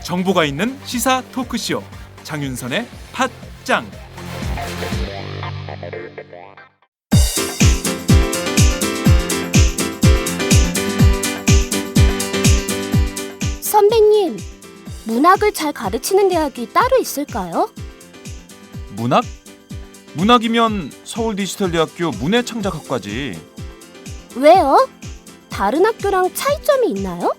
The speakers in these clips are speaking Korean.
정보가 있는 시사 토크쇼 장윤선의 팟짱. 선배님, 문학을 잘 가르치는 대학이 따로 있을까요? 문학? 문학이면 서울디지털대학교 문해창작학과지. 왜요? 다른 학교랑 차이점이 있나요?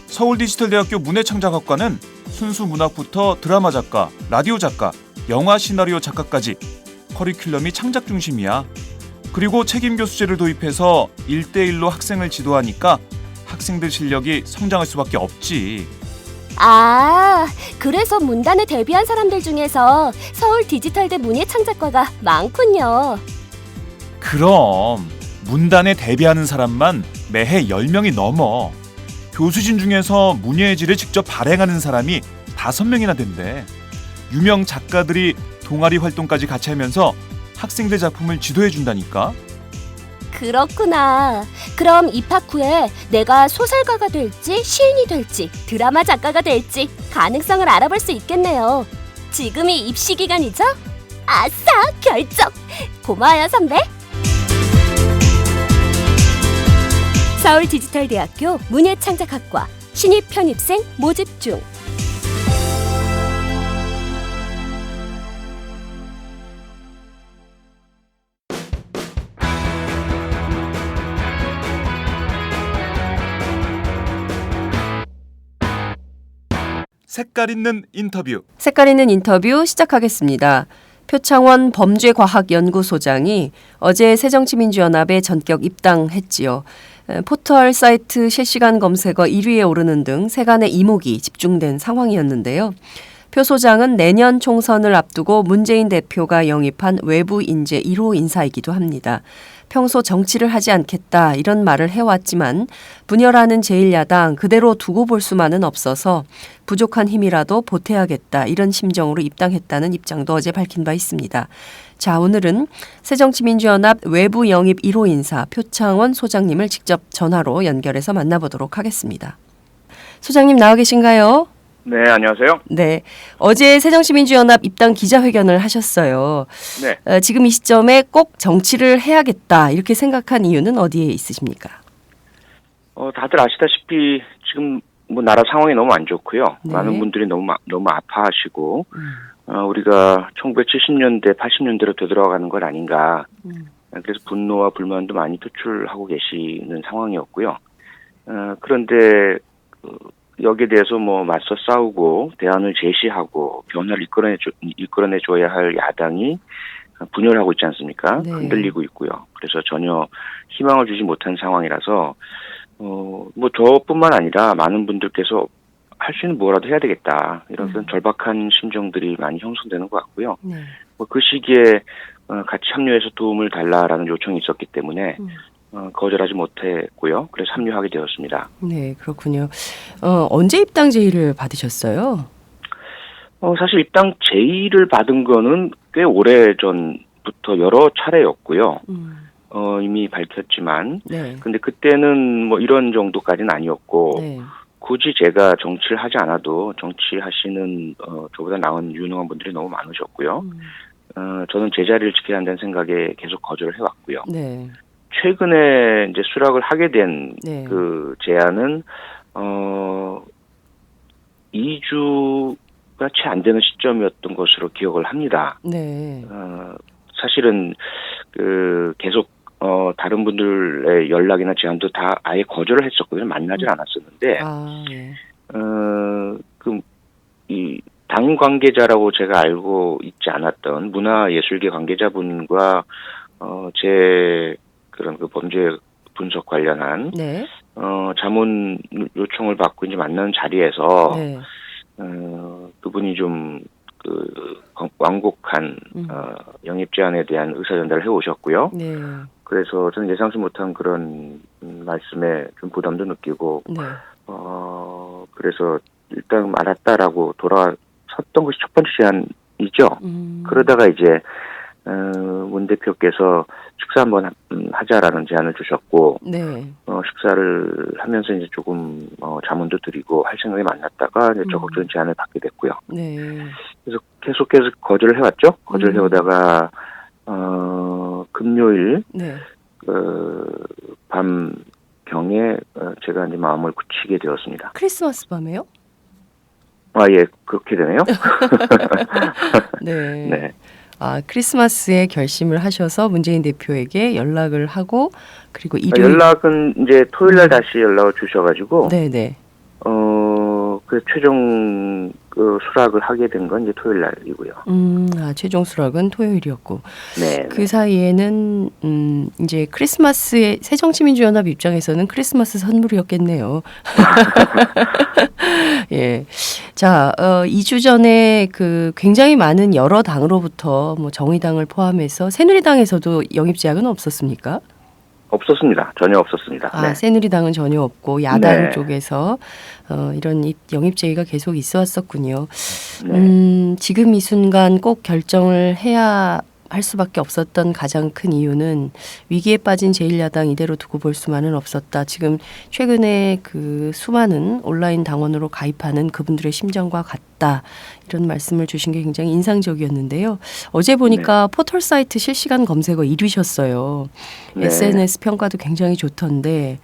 서울디지털대학교 문해창작학과는 순수 문학부터 드라마 작가, 라디오 작가, 영화 시나리오 작가까지 커리큘럼이 창작 중심이야. 그리고 책임 교수제를 도입해서 1대1로 학생을 지도하니까 학생들 실력이 성장할 수밖에 없지. 아, 그래서 문단에 데뷔한 사람들 중에서 서울 디지털대 문예창작과가 많군요. 그럼 문단에 데뷔하는 사람만 매해 10명이 넘어. 교수진 중에서 문예의 질을 직접 발행하는 사람이 5명이나 된대. 유명 작가들이 동아리 활동까지 같이 하면서 학생들 작품을 지도해 준다니까. 그렇구나. 그럼 입학 후에 내가 소설가가 될지 시인이 될지 드라마 작가가 될지 가능성을 알아볼 수 있겠네요. 지금이 입시 기간이죠? 아싸, 결정! 고마워요, 선배. 서울디지털대학교 문예창작학과 신입 편입생 모집 중. 색깔 있는 인터뷰. 색깔 있는 인터뷰 시작하겠습니다. 표창원 범죄과학연구소장이 어제 새정치민주연합에 전격 입당했지요. 포털 사이트 실시간 검색어 1위에 오르는 등 세간의 이목이 집중된 상황이었는데요. 표 소장은 내년 총선을 앞두고 문재인 대표가 영입한 외부 인재 1호 인사이기도 합니다. 평소 정치를 하지 않겠다 이런 말을 해왔지만 분열하는 제1야당 그대로 두고 볼 수만은 없어서 부족한 힘이라도 보태야겠다 이런 심정으로 입당했다는 입장도 어제 밝힌 바 있습니다. 자, 오늘은 새정치민주연합 외부 영입 1호 인사 표창원 소장님을 직접 전화로 연결해서 만나보도록 하겠습니다. 소장님 나와 계신가요? 네, 안녕하세요. 네, 어제 새정치민주연합 입당 기자회견을 하셨어요. 네. 지금 이 시점에 꼭 정치를 해야겠다 이렇게 생각한 이유는 어디에 있으십니까? 다들 아시다시피 지금 뭐 나라 상황이 너무 안 좋고요. 네. 많은 분들이 너무 아파하시고 우리가 1970년대, 80년대로 되돌아가는 건 아닌가. 그래서 분노와 불만도 많이 표출하고 계시는 상황이었고요. 그런데 여기에 대해서 뭐 맞서 싸우고 대안을 제시하고 변화를 이끌어내줘야 할 야당이 분열하고 있지 않습니까? 네. 흔들리고 있고요. 그래서 전혀 희망을 주지 못한 상황이라서 뭐 저뿐만 아니라 많은 분들께서 할 수 있는 뭐라도 해야 되겠다 이런 절박한 심정들이 많이 형성되는 것 같고요. 네. 뭐 그 시기에 같이 합류해서 도움을 달라라는 요청이 있었기 때문에 거절하지 못했고요. 그래서 합류하게 되었습니다. 네, 그렇군요. 언제 입당 제의를 받으셨어요? 사실 입당 제의를 받은 거는 꽤 오래 전부터 여러 차례였고요. 이미 밝혔지만, 네. 근데 그때는 뭐 이런 정도까지는 아니었고, 네. 굳이 제가 정치를 하지 않아도 정치하시는 저보다 나은 유능한 분들이 너무 많으셨고요. 저는 제 자리를 지켜야 한다는 생각에 계속 거절을 해왔고요. 네. 최근에 이제 수락을 하게 된 네. 그 제안은 2주가 채 안 되는 시점이었던 것으로 기억을 합니다. 네. 사실은 계속 다른 분들의 연락이나 제안도 다 아예 거절을 했었거든요. 만나질 않았었는데 아, 네. 이 당 관계자라고 제가 알고 있지 않았던 문화예술계 관계자분과 제 그런 그 범죄 분석 관련한 네. 자문 요청을 받고 이제 만나는 자리에서 네. 그분이 좀 완곡한 영입 제안에 대한 의사 전달을 해 오셨고요. 네. 그래서 저는 예상치 못한 그런 말씀에 좀 부담도 느끼고 네. 그래서 일단 알았다라고 섰던 것이 첫 번째 제안이죠. 그러다가 이제 문 대표께서 식사 한번 하자라는 제안을 주셨고 네. 식사를 하면서 이제 조금 자문도 드리고 할 생각이 많았다가 이제 적극적인 제안을 받게 됐고요. 네. 그래서 계속해서 거절을 해왔죠. 거절을 해오다가 금요일 네. 밤 경에 제가 이제 마음을 굳히게 되었습니다. 크리스마스 밤에요? 아, 예, 그렇게 되네요. 네. 네. 아, 크리스마스에 결심을 하셔서 문재인 대표에게 연락을 하고 그리고 일요일 연락은 이제 토요일 날 다시 연락을 주셔가지고 네네. 그 최종 수락을 하게 된 건 이제 토요일 날이고요. 최종 수락은 토요일이었고 네. 그 사이에는 이제 크리스마스에 새정치민주연합 입장에서는 크리스마스 선물이었겠네요. 예. 자, 2주 전에 그 굉장히 많은 여러 당으로부터 뭐 정의당을 포함해서 새누리당에서도 영입 제약은 없었습니까? 없었습니다. 전혀 없었습니다. 아, 네. 새누리당은 전혀 없고 야당 네. 쪽에서 이런 영입 제의가 계속 있어 왔었군요. 네. 지금 이 순간 꼭 결정을 해야 할 수밖에 없었던 가장 큰 이유는 위기에 빠진 제1야당 이대로 두고 볼 수만은 없었다. 지금 최근에 그 수많은 온라인 당원으로 가입하는 그분들의 심정과 같다. 이런 말씀을 주신 게 굉장히 인상적이었는데요. 어제 보니까 포털 사이트 실시간 검색어 1위셨어요. 네. SNS 평가도 굉장히 좋던데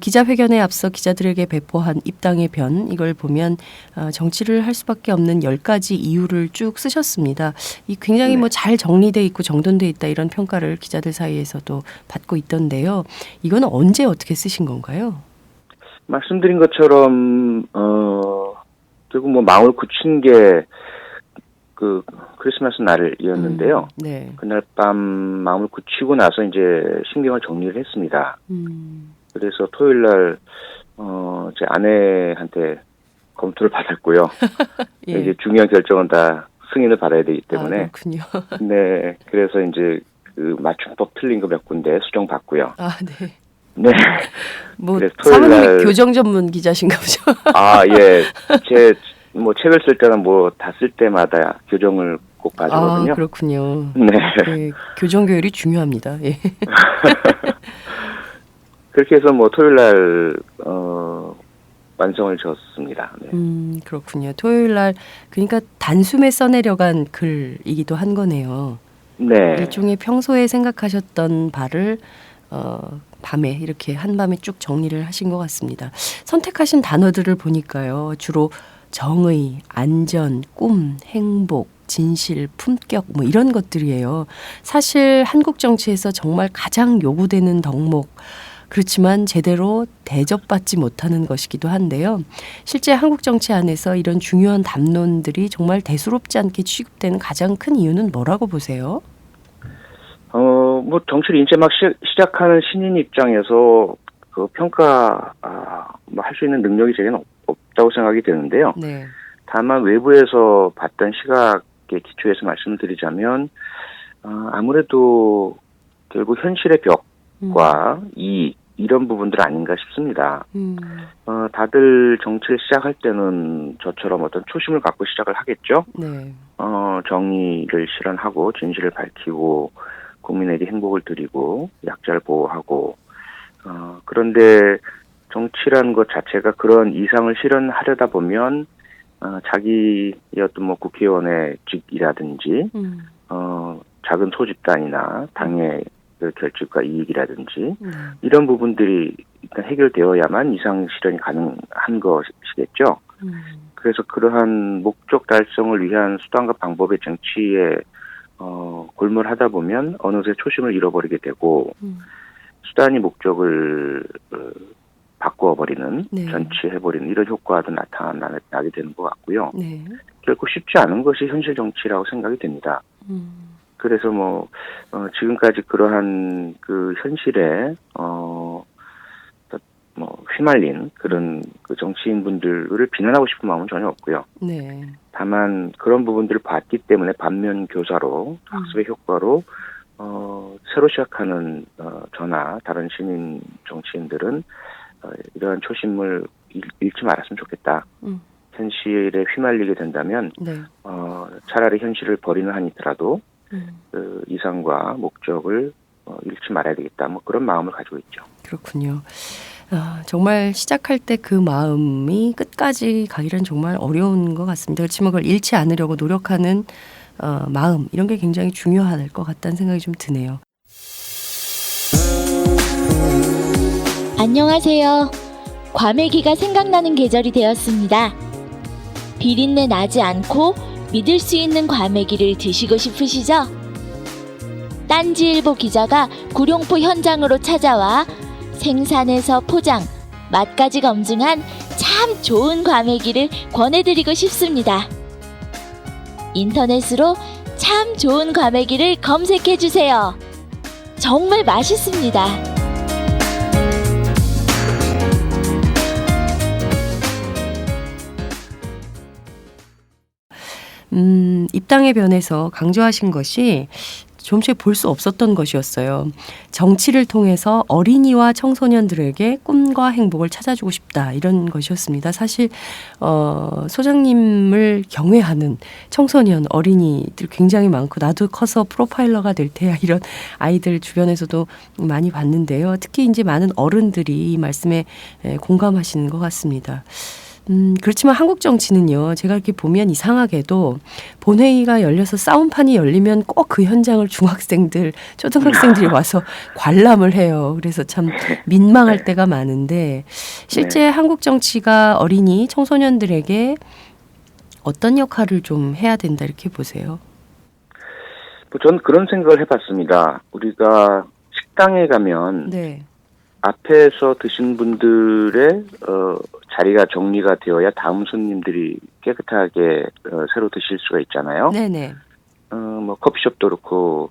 기자회견에 앞서 기자들에게 배포한 입당의 변 이걸 보면 정치를 할 수밖에 없는 10가지 이유를 쭉 쓰셨습니다. 이 굉장히 뭐 잘 정리돼 있고 정돈돼 있다 이런 평가를 기자들 사이에서도 받고 있던데요. 이건 언제 어떻게 쓰신 건가요? 말씀드린 것처럼 결국 뭐 마음을 굳힌 게 그 크리스마스 날이었는데요. 네. 그날 밤 마음을 굳히고 나서 이제 신경을 정리를 했습니다. 그래서 토요일 날 제 아내한테 검토를 받았고요. 예. 이제 중요한 결정은 다 승인을 받아야 되기 때문에 그렇군요. 네, 그래서 이제 그 맞춤법 틀린 거 몇 군데 수정 받고요. 아, 네. 네. 뭐 그래서 토요일 사모님이 날- 교정 전문 기자신가 보죠. 아, 예. 제 뭐 책을 쓸 때는 뭐 다 쓸 때마다 교정을 꼭 봐주거든요. 아, 그렇군요. 네. 네, 교정 교율이 중요합니다. 예. 그렇게 해서 뭐 토요일 날 완성을 지었습니다. 네. 그렇군요. 토요일 날 그러니까 단숨에 써내려간 글이기도 한 거네요. 네. 일종의 평소에 생각하셨던 바를 밤에 이렇게 한밤에 쭉 정리를 하신 것 같습니다. 선택하신 단어들을 보니까요. 주로 정의, 안전, 꿈, 행복, 진실, 품격 뭐 이런 것들이에요. 사실 한국 정치에서 정말 가장 요구되는 덕목 그렇지만 제대로 대접받지 못하는 것이기도 한데요. 실제 한국 정치 안에서 이런 중요한 담론들이 정말 대수롭지 않게 취급되는 가장 큰 이유는 뭐라고 보세요? 뭐 정치를 이제 막 시작하는 신인 입장에서 그 평가 뭐 할 수 있는 능력이 제게는 없다고 생각이 되는데요. 네. 다만 다만 외부에서 봤던 시각에 기초해서 말씀을 드리자면 아무래도 결국 현실의 벽과 이익 이런 부분들 아닌가 싶습니다. 다들 정치를 시작할 때는 저처럼 어떤 초심을 갖고 시작을 하겠죠. 네. 정의를 실현하고 진실을 밝히고 국민에게 행복을 드리고 약자를 보호하고 그런데 정치라는 것 자체가 그런 이상을 실현하려다 보면 자기의 어떤 뭐 국회의원의 직이라든지 작은 소집단이나 당의 그 결집과 이익이라든지 이런 부분들이 일단 해결되어야만 이상 실현이 가능한 것이겠죠. 그래서 그러한 목적 달성을 위한 수단과 방법의 정치에 골몰하다 보면 어느새 초심을 잃어버리게 되고 수단이 목적을 바꾸어버리는 네. 전치해버리는 이런 효과도 나타나게 되는 것 같고요. 네. 결코 쉽지 않은 것이 현실 정치라고 생각이 됩니다. 그래서 뭐 지금까지 그러한 그 현실에 뭐 휘말린 그런 그 정치인분들을 비난하고 싶은 마음은 전혀 없고요. 네. 다만 그런 부분들을 봤기 때문에 반면 교사로 학습의 효과로 새로 시작하는 저나 다른 시민 정치인들은 이러한 초심을 잃지 말았으면 좋겠다. 현실에 휘말리게 된다면 네. 차라리 현실을 버리는 한이더라도 음. 그 이상과 목적을 잃지 말아야 되겠다. 뭐 그런 마음을 가지고 있죠. 그렇군요. 정말 시작할 때 그 마음이 끝까지 가기란 정말 어려운 것 같습니다. 그렇지만 그걸 잃지 않으려고 노력하는 마음 이런 게 굉장히 중요할 것 같다는 생각이 좀 드네요. 안녕하세요. 과메기가 생각나는 계절이 되었습니다. 비린내 나지 않고 믿을 수 있는 과메기를 드시고 싶으시죠? 딴지일보 기자가 구룡포 현장으로 찾아와 생산에서 포장, 맛까지 검증한 참 좋은 과메기를 권해드리고 싶습니다. 인터넷으로 참 좋은 과메기를 검색해주세요. 정말 맛있습니다. 입당의 변에서 강조하신 것이 좀처럼 볼 수 없었던 것이었어요. 정치를 통해서 어린이와 청소년들에게 꿈과 행복을 찾아주고 싶다 이런 것이었습니다. 사실 소장님을 경외하는 청소년, 어린이들 굉장히 많고 나도 커서 프로파일러가 될 테야 이런 아이들 주변에서도 많이 봤는데요. 특히 이제 많은 어른들이 이 말씀에 공감하시는 것 같습니다. 그렇지만 한국 정치는요, 제가 이렇게 보면 이상하게도 본회의가 열려서 싸움판이 열리면 꼭 그 현장을 중학생들, 초등학생들이 와서 관람을 해요. 그래서 참 민망할 때가 많은데 실제 한국 정치가 어린이, 청소년들에게 어떤 역할을 좀 해야 된다 이렇게 보세요? 저는 그런 생각을 해봤습니다. 우리가 식당에 가면 네. 앞에서 드신 분들의 자리가 정리가 되어야 다음 손님들이 깨끗하게 새로 드실 수가 있잖아요. 네네. 뭐 커피숍도 그렇고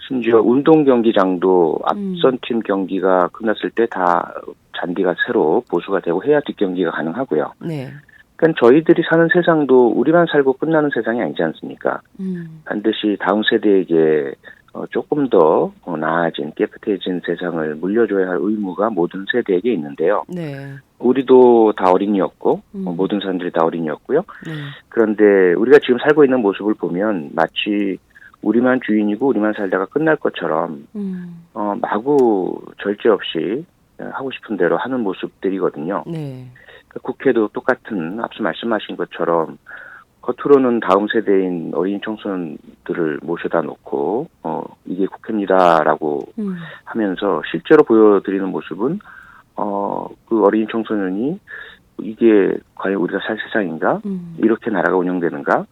심지어 운동 경기장도 앞선 팀 경기가 끝났을 때 다 잔디가 새로 보수가 되고 해야 뒷경기가 가능하고요. 네. 그러니까 저희들이 사는 세상도 우리만 살고 끝나는 세상이 아니지 않습니까? 반드시 다음 세대에게 조금 더 나아진 깨끗해진 세상을 물려줘야 할 의무가 모든 세대에게 있는데요. 네. 우리도 다 어린이였고 모든 사람들이 다 어린이였고요. 네. 그런데 우리가 지금 살고 있는 모습을 보면 마치 우리만 주인이고 우리만 살다가 끝날 것처럼 마구 절제 없이 하고 싶은 대로 하는 모습들이거든요. 네. 국회도 똑같은 앞서 말씀하신 것처럼 겉으로는 다음 세대인 어린이 청소년들을 모셔다 놓고 이게 국회입니다라고 하면서 실제로 보여드리는 모습은 그 어린이 청소년이 이게 과연 우리가 살 세상인가? 이렇게 나라가 운영되는가?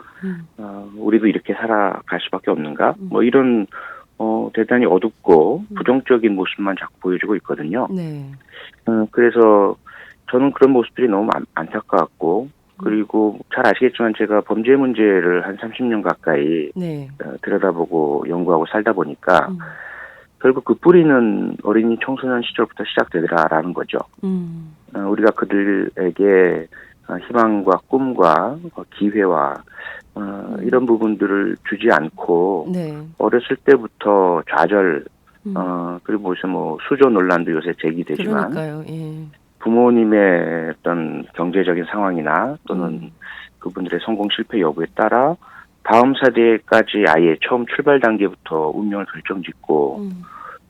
우리도 이렇게 살아갈 수밖에 없는가? 뭐 이런 대단히 어둡고 부정적인 모습만 자꾸 보여주고 있거든요. 네. 그래서 저는 그런 모습들이 너무 안타까웠고 그리고 잘 아시겠지만 제가 범죄 문제를 한 30년 가까이 네. 들여다보고 연구하고 살다 보니까 결국 그 뿌리는 어린이 청소년 시절부터 시작되더라라는 거죠. 우리가 그들에게 희망과 꿈과 기회와 이런 부분들을 주지 않고 네. 어렸을 때부터 좌절 그리고 뭐 수조 논란도 요새 제기되지만 그러니까요. 예. 부모님의 어떤 경제적인 상황이나 또는 그분들의 성공 실패 여부에 따라 다음 세대까지 아예 처음 출발 단계부터 운명을 결정짓고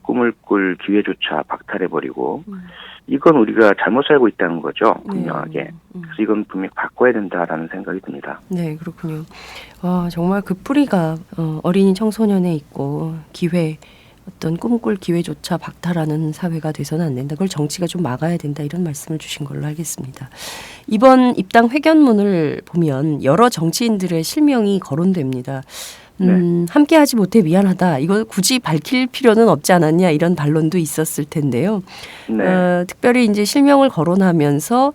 꿈을 꿀 기회조차 박탈해버리고 이건 우리가 잘못 살고 있다는 거죠. 분명하게. 그래서 이건 분명히 바꿔야 된다라는 생각이 듭니다. 네, 그렇군요. 정말 그 뿌리가 어린이 청소년에 있고 기회 어떤 꿈꿀 기회조차 박탈하는 사회가 돼서는 안 된다. 그걸 정치가 좀 막아야 된다. 이런 말씀을 주신 걸로 알겠습니다. 이번 입당 회견문을 보면 여러 정치인들의 실명이 거론됩니다. 함께하지 못해 미안하다. 이거 굳이 밝힐 필요는 없지 않았냐 이런 반론도 있었을 텐데요. 네. 특별히 이제 실명을 거론하면서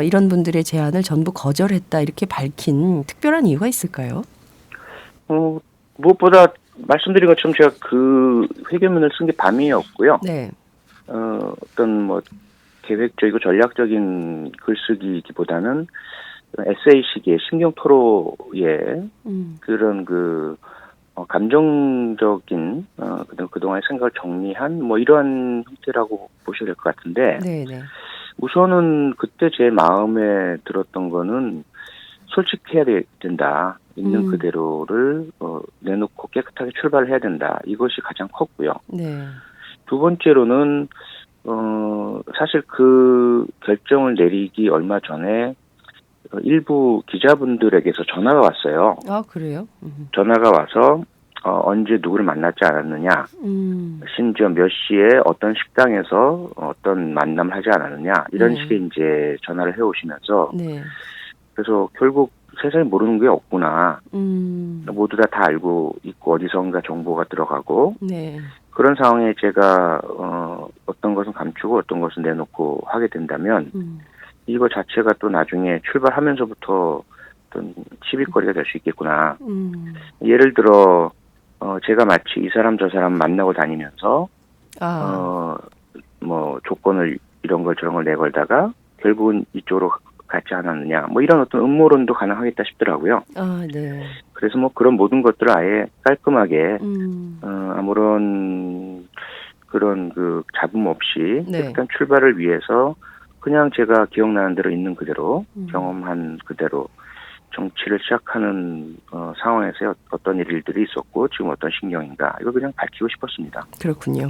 이런 분들의 제안을 전부 거절했다 이렇게 밝힌 특별한 이유가 있을까요? 무엇보다 말씀드린 것처럼 제가 그 회견문을 쓴 게 밤이었고요. 네. 어떤 뭐 계획적이고 전략적인 글쓰기보다는 에세이식의 신경 토로의 그런 감정적인 그동안의 생각을 정리한 뭐 이러한 형태라고 보셔야 될 것 같은데 네, 네. 우선은 그때 제 마음에 들었던 거는 솔직해야 된다. 있는 음. 그대로를 내놓고 깨끗하게 출발을 해야 된다. 이것이 가장 컸고요. 네. 두 번째로는 사실 그 결정을 내리기 얼마 전에 일부 기자분들에게서 전화가 왔어요. 아, 그래요? 전화가 와서 언제 누구를 만났지 않았느냐, 심지어 몇 시에 어떤 식당에서 어떤 만남을 하지 않았느냐, 이런 식의 이제 전화를 해오시면서, 네. 그래서 결국 세상에 모르는 게 없구나. 모두 다 알고 있고 어디선가 정보가 들어가고, 네. 그런 상황에 제가 어떤 것은 감추고 어떤 것은 내놓고 하게 된다면 이거 자체가 또 나중에 출발하면서부터 어떤 시비거리가 될 수 있겠구나. 예를 들어 제가 마치 이 사람 저 사람 만나고 다니면서 뭐 조건을 이런 걸 저런 걸 내걸다가 결국은 이쪽으로 가지 않았느냐. 뭐 이런 어떤 음모론도 가능하겠다 싶더라고요. 아, 네. 그래서 뭐 그런 모든 것들을 아예 깔끔하게 아무런 그런 그 잡음 없이 네. 깨끗한 출발을 위해서 그냥 제가 기억나는 대로 있는 그대로 경험한 그대로 정치를 시작하는 상황에서 어떤 일들이 있었고 지금 어떤 신경인가 이걸 그냥 밝히고 싶었습니다. 그렇군요.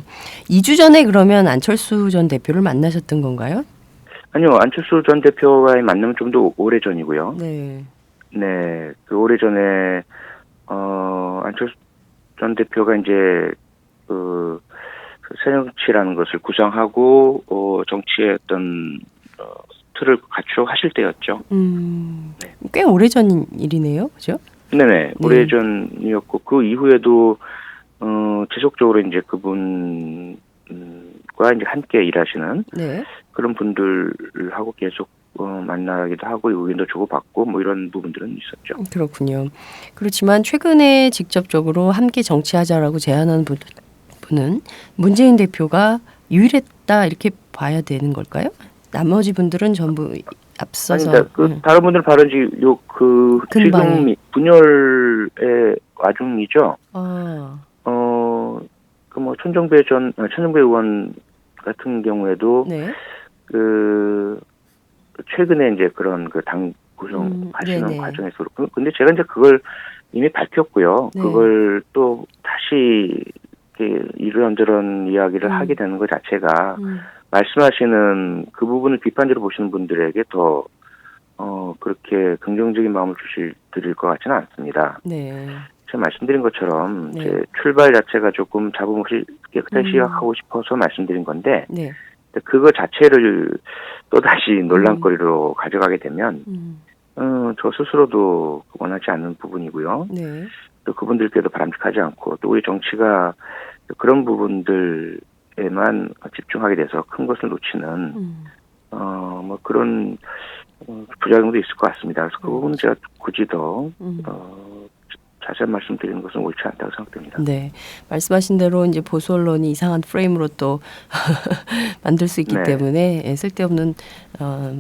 2주 전에 그러면 안철수 전 대표를 만나셨던 건가요? 아니요. 안철수 전 대표와의 만남은 좀 더 오래전이고요. 네. 네. 그 오래전에 안철수 전 대표가 이제 그 새정치라는 것을 구상하고 정치의 어떤 틀을 갖추하실 때였죠. 꽤 오래전 일이네요. 그죠? 네네. 오래전이었고 그 이후에도 지속적으로 이제 그분과 이제 함께 일하시는 네. 그런 분들하고 계속 만나기도 하고 의견도 주고받고 뭐 이런 부분들은 있었죠. 그렇군요. 그렇지만 최근에 직접적으로 함께 정치하자라고 제안한 분은 문재인 대표가 유일했다 이렇게 봐야 되는 걸까요? 나머지 분들은 전부 앞서서 아니, 다른 분들 발언이 근방에. 지금 분열의 와중이죠. 그 뭐 천정배 의원 같은 경우에도 네. 그 최근에 이제 그런 그 당 구성하시는 네네. 과정에서 그렇고 근데 제가 이제 그걸 이미 밝혔고요. 네. 그걸 또 다시 이렇게 이런저런 이야기를 하게 되는 것 자체가 말씀하시는 그 부분을 비판적으로 보시는 분들에게 더 그렇게 긍정적인 마음을 드릴 것 같지는 않습니다. 네. 제가 말씀드린 것처럼 네. 제 출발 자체가 조금 잡음 없이 깨끗하게 시작하고 싶어서 말씀드린 건데 네. 그거 자체를 또다시 논란거리로 가져가게 되면 저 스스로도 원하지 않는 부분이고요. 네. 또 그분들께도 바람직하지 않고 또 우리 정치가 그런 부분들에만 집중하게 돼서 큰 것을 놓치는 뭐 그런 부작용도 있을 것 같습니다. 그래서 그 부분은 제가 굳이 더 자세한 말씀드리는 것은 옳지 않다고 생각됩니다. 네, 말씀하신 대로 이제 보수 언론이 이상한 프레임으로 또 만들 수 있기 네. 때문에 쓸데없는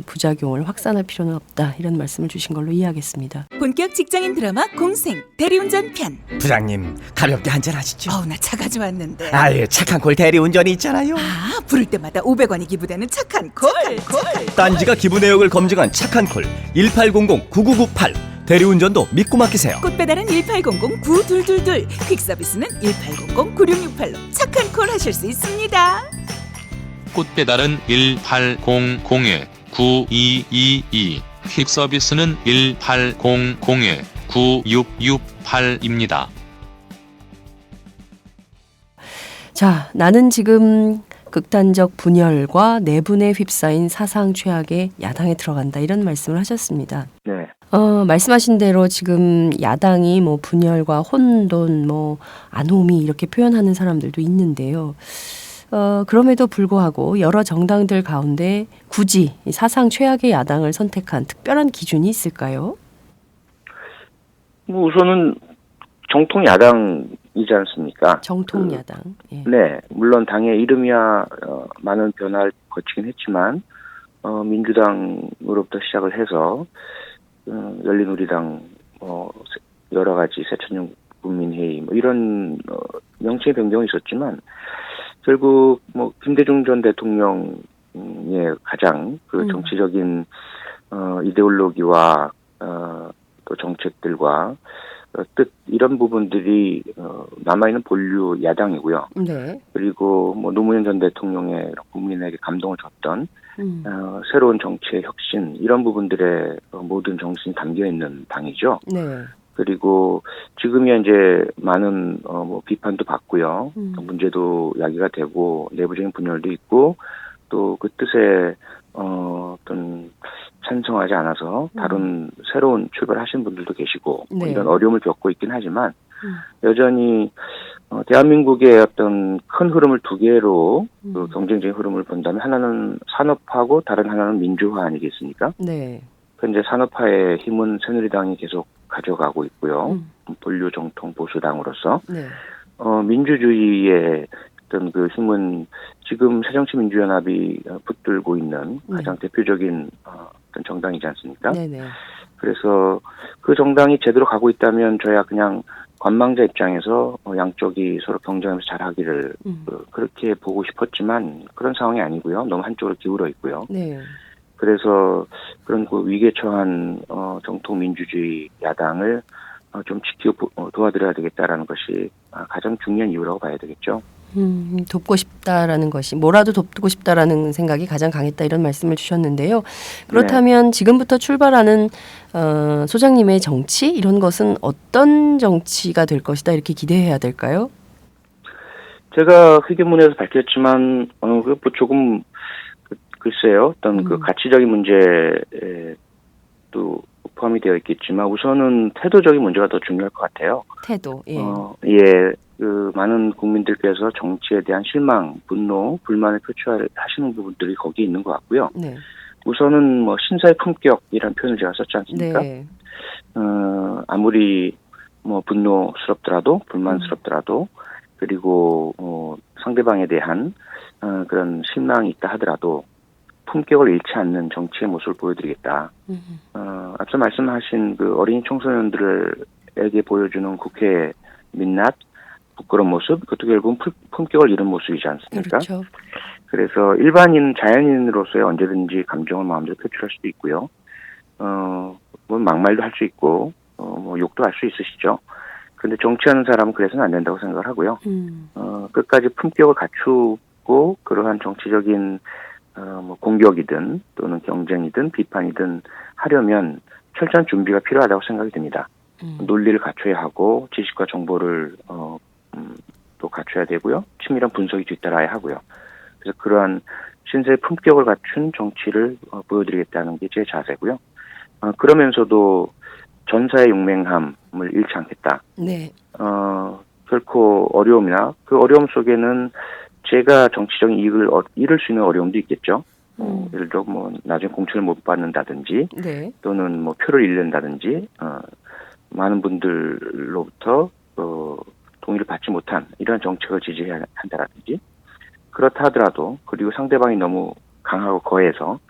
부작용을 확산할 필요는 없다 이런 말씀을 주신 걸로 이해하겠습니다. 본격 직장인 드라마 공생 대리운전 편. 부장님 가볍게 한잔 하시죠. 나 차 가져왔는데. 아유 착한 콜 대리운전이 있잖아요. 부를 때마다 500원이 기부되는 착한 콜. 딴지가 기부 내역을 검증한 착한 콜 1800-9998 대리운전도 믿고 맡기세요. 꽃 배달은 1800-9222, 퀵 서비스는 1800-9668로 착한 콜 하실 수 있습니다. 꽃 배달은 1800-9222, 퀵 서비스는 1800-9668입니다. 자, 나는 지금 극단적 분열과 내분에 휩싸인 사상 최악의 야당에 들어간다 이런 말씀을 하셨습니다. 네. 말씀하신 대로 지금 야당이 뭐 분열과 혼돈, 뭐 안호미 이렇게 표현하는 사람들도 있는데요. 그럼에도 불구하고 여러 정당들 가운데 굳이 이 사상 최악의 야당을 선택한 특별한 기준이 있을까요? 뭐 우선은 정통 야당이지 않습니까? 정통 야당. 예. 네, 물론 당의 이름이야 많은 변화를 거치긴 했지만 민주당으로부터 시작을 해서 열린우리당, 여러 가지 새천년국민회의 뭐 이런 명칭의 변경이 있었지만 결국 뭐 김대중 전 대통령의 가장 그 정치적인 이데올로기와 또 정책들과 뜻 이런 부분들이 남아있는 본류 야당이고요. 네. 그리고 뭐 노무현 전 대통령의 국민에게 감동을 줬던 새로운 정치의 혁신 이런 부분들의 모든 정신이 담겨 있는 당이죠. 네. 그리고 지금이야 이제 많은 뭐 비판도 받고요. 문제도 야기가 되고 내부적인 분열도 있고 또 그 뜻에 어떤 찬성하지 않아서 다른 새로운 출발하신 분들도 계시고 뭐 네. 이런 어려움을 겪고 있긴 하지만 여전히 대한민국의 어떤 큰 흐름을 두 개로 그 경쟁적인 흐름을 본다면 하나는 산업화고 다른 하나는 민주화 아니겠습니까? 네. 현재 산업화의 힘은 새누리당이 계속 가져가고 있고요. 본류 정통 보수당으로서 네. 민주주의의 어떤 그 힘은 지금 새정치민주연합이 붙들고 있는 가장 대표적인 어떤 정당이지 않습니까? 네네. 그래서 그 정당이 제대로 가고 있다면 저야 그냥 관망자 입장에서 양쪽이 서로 경쟁하면서 잘하기를 그렇게 보고 싶었지만 그런 상황이 아니고요. 너무 한쪽으로 기울어 있고요. 네. 그래서 그런 그 위기에 처한 정통 민주주의 야당을 좀 지키고 도와드려야 되겠다라는 것이 가장 중요한 이유라고 봐야 되겠죠. 돕고 싶다라는 것이 뭐라도 돕고 싶다라는 생각이 가장 강했다 이런 말씀을 주셨는데요. 그렇다면 지금부터 출발하는 소장님의 정치 이런 것은 어떤 정치가 될 것이다 이렇게 기대해야 될까요? 제가 회견문에서 밝혔지만 조금 글쎄요 어떤 그 가치적인 문제에 또 포함이 되어 있겠지만 우선은 태도적인 문제가 더 중요할 것 같아요. 태도. 예. 그 많은 국민들께서 정치에 대한 실망, 분노, 불만을 표출하시는 부분들이 거기에 있는 것 같고요. 네. 우선은 뭐 신사의 품격이라는 표현을 제가 썼지 않습니까? 네. 아무리 뭐 분노스럽더라도 불만스럽더라도 그리고 상대방에 대한 그런 실망이 있다 하더라도 품격을 잃지 않는 정치의 모습을 보여드리겠다. 앞서 말씀하신 그 어린이 청소년들에게 보여주는 국회의 민낯, 부끄러운 모습, 그것도 결국은 품격을 잃은 모습이지 않습니까? 그렇죠. 그래서 일반인, 자연인으로서의 언제든지 감정을 마음대로 표출할 수도 있고요. 뭐 막말도 할 수 있고, 뭐 욕도 할 수 있으시죠. 그런데 정치하는 사람은 그래서는 안 된다고 생각을 하고요. 끝까지 품격을 갖추고 그러한 정치적인 뭐 공격이든 또는 경쟁이든 비판이든 하려면 철저한 준비가 필요하다고 생각이 듭니다. 논리를 갖춰야 하고 지식과 정보를 또 갖춰야 되고요. 치밀한 분석이 뒤따라야 하고요. 그래서 그러한 신세의 품격을 갖춘 정치를 보여드리겠다는 게 제 자세고요. 그러면서도 전사의 용맹함을 잃지 않겠다. 네. 결코 어려움이나 그 어려움 속에는 제가 정치적인 이익을 잃을 수 있는 어려움도 있겠죠. 예를 들어 뭐 나중에 공천을 못 받는다든지 네. 또는 뭐 표를 잃는다든지 많은 분들로부터 동의를 받지 못한 이런 정책을 지지해야 한다라든지 그렇다 하더라도 그리고 상대방이 너무 강하고 거해서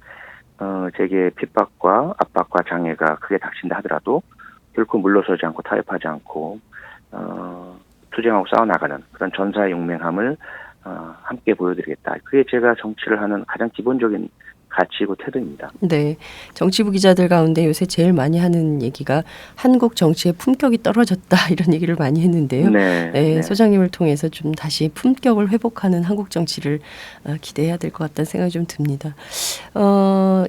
제게 핍박과 압박과 장애가 크게 닥친다 하더라도 결코 물러서지 않고 타협하지 않고 투쟁하고 싸워나가는 그런 전사의 용맹함을 함께 보여드리겠다. 그게 제가 정치를 하는 가장 기본적인 가치이고 태도입니다. 네. 정치부 기자들 가운데 요새 제일 많이 하는 얘기가 한국 정치의 품격이 떨어졌다 이런 얘기를 많이 했는데요. 네. 소장님을 통해서 좀 다시 품격을 회복하는 한국 정치를 기대해야 될 것 같다는 생각이 좀 듭니다.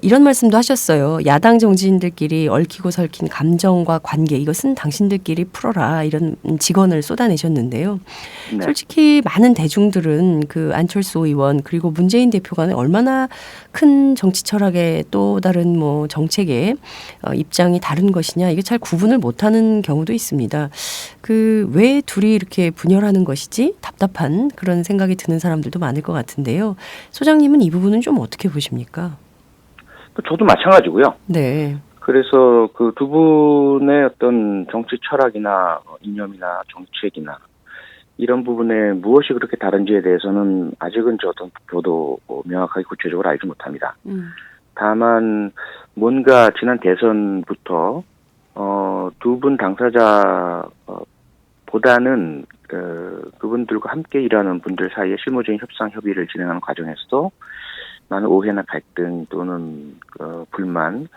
이런 말씀도 하셨어요. 야당 정치인들끼리 얽히고 설킨 감정과 관계 이것은 당신들끼리 풀어라 이런 직언을 쏟아내셨는데요. 네. 솔직히 많은 대중들은 그 안철수 의원 그리고 문재인 대표 간에 얼마나 큰 정치 철학의 또 다른 뭐 정책의 입장이 다른 것이냐 이게 잘 구분을 못하는 경우도 있습니다. 그 왜 둘이 이렇게 분열하는 것이지 답답한 그런 생각이 드는 사람들도 많을 것 같은데요. 소장님은 이 부분은 좀 어떻게 보십니까? 저도 마찬가지고요. 네. 그래서 그 두 분의 어떤 정치 철학이나 이념이나 정책이나 이런 부분에 무엇이 그렇게 다른지에 대해서는 아직은 저도 명확하게 구체적으로 알지 못합니다. 다만 뭔가 지난 대선부터 두 분 당사자보다는 그분들과 함께 일하는 분들 사이에 실무적인 협상 협의를 진행하는 과정에서도 많은 오해나 갈등 또는 불만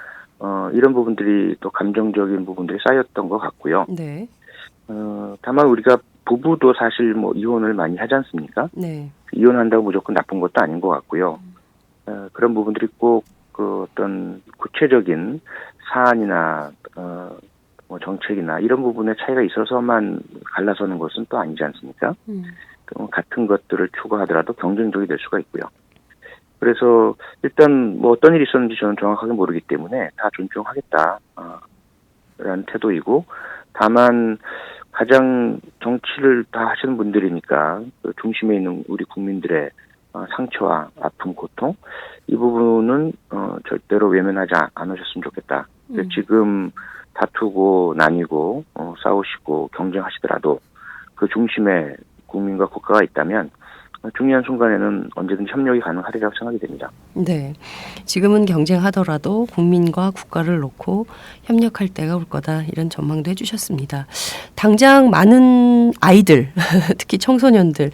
이런 부분들이 또 감정적인 부분들이 쌓였던 것 같고요. 네. 다만 우리가 부부도 사실 뭐 이혼을 많이 하지 않습니까? 네. 이혼한다고 무조건 나쁜 것도 아닌 것 같고요. 그런 부분들이 꼭 그 어떤 구체적인 사안이나 뭐 정책이나 이런 부분에 차이가 있어서만 갈라서는 것은 또 아니지 않습니까? 같은 것들을 추구하더라도 경쟁적이 될 수가 있고요. 그래서 일단 뭐 어떤 일이 있었는지 저는 정확하게 모르기 때문에 다 존중하겠다 라는 태도이고, 다만 가장 정치를 다 하시는 분들이니까 그 중심에 있는 우리 국민들의 상처와 아픔, 고통 이 부분은 절대로 외면하지 않으셨으면 좋겠다. 지금 다투고 나뉘고 싸우시고 경쟁하시더라도 그 중심에 국민과 국가가 있다면 중요한 순간에는 언제든지 협력이 가능하리라고 생각이 됩니다. 네. 지금은 경쟁하더라도 국민과 국가를 놓고 협력할 때가 올 거다. 이런 전망도 해주셨습니다. 당장 많은 아이들, 특히 청소년들,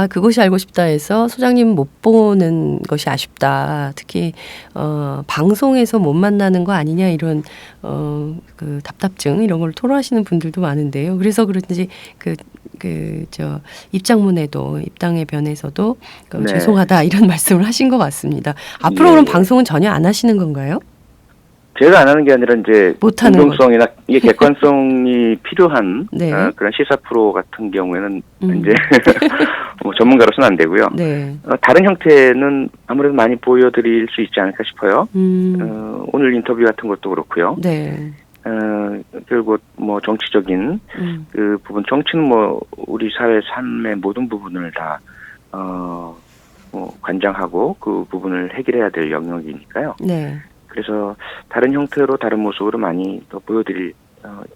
그것이 알고 싶다 해서 소장님 못 보는 것이 아쉽다. 특히 방송에서 못 만나는 거 아니냐 이런 그 답답증 이런 걸 토로하시는 분들도 많은데요. 그래서 그런지 입장문에도 입당의 변에서도 네. 죄송하다 이런 말씀을 하신 것 같습니다. 앞으로 그럼 방송은 전혀 안 하시는 건가요? 제가 안 하는 게 아니라 이제 못하는 공정성이나 이게 객관성이 필요한 네. 그런 시사 프로 같은 경우에는 이제 뭐 전문가로서는 안 되고요. 네. 다른 형태는 아무래도 많이 보여드릴 수 있지 않을까 싶어요. 오늘 인터뷰 같은 것도 그렇고요. 네. 그리고 뭐 정치적인 그 부분, 정치는 뭐 우리 사회 삶의 모든 부분을 다 뭐 관장하고 그 부분을 해결해야 될 영역이니까요. 네. 그래서 다른 형태로 다른 모습으로 많이 더 보여드릴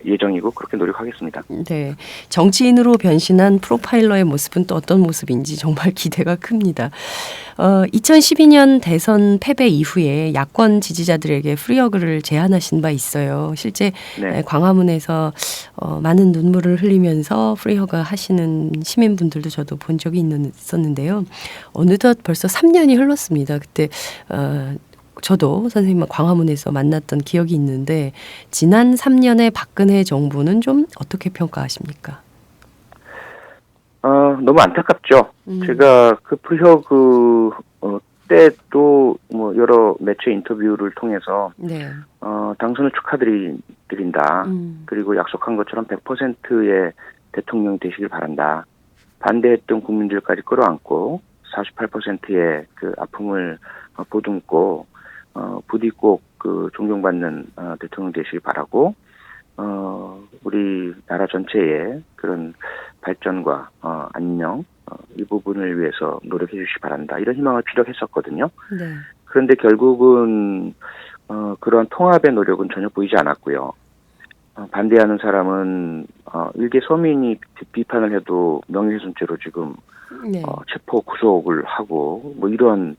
예정이고 그렇게 노력하겠습니다. 네. 정치인으로 변신한 프로파일러의 모습은 또 어떤 모습인지 정말 기대가 큽니다. 2012년 대선 패배 이후에 야권 지지자들에게 프리허그를 제안하신 바 있어요. 실제 네. 광화문에서 많은 눈물을 흘리면서 프리허그 하시는 시민분들도 저도 본 적이 있었는데요. 어느덧 벌써 3년이 흘렀습니다. 그때 저도 선생님과 광화문에서 만났던 기억이 있는데 지난 3년의 박근혜 정부는 좀 어떻게 평가하십니까? 너무 안타깝죠. 제가 그 프리허그 때도 뭐 여러 매체 인터뷰를 통해서 네. 당선을 축하드린다. 그리고 약속한 것처럼 100%의 대통령이 되시길 바란다. 반대했던 국민들까지 끌어안고 48%의 그 아픔을 보듬고 부디 꼭 그 존경받는 대통령 되시길 바라고, 우리 나라 전체의 그런 발전과 안녕 이 부분을 위해서 노력해 주시기 바란다. 이런 희망을 피력했었거든요. 네. 그런데 결국은 그런 통합의 노력은 전혀 보이지 않았고요. 반대하는 사람은 일개 서민이 비판을 해도 명예훼손죄로 지금 네. 체포 구속을 하고 뭐 이런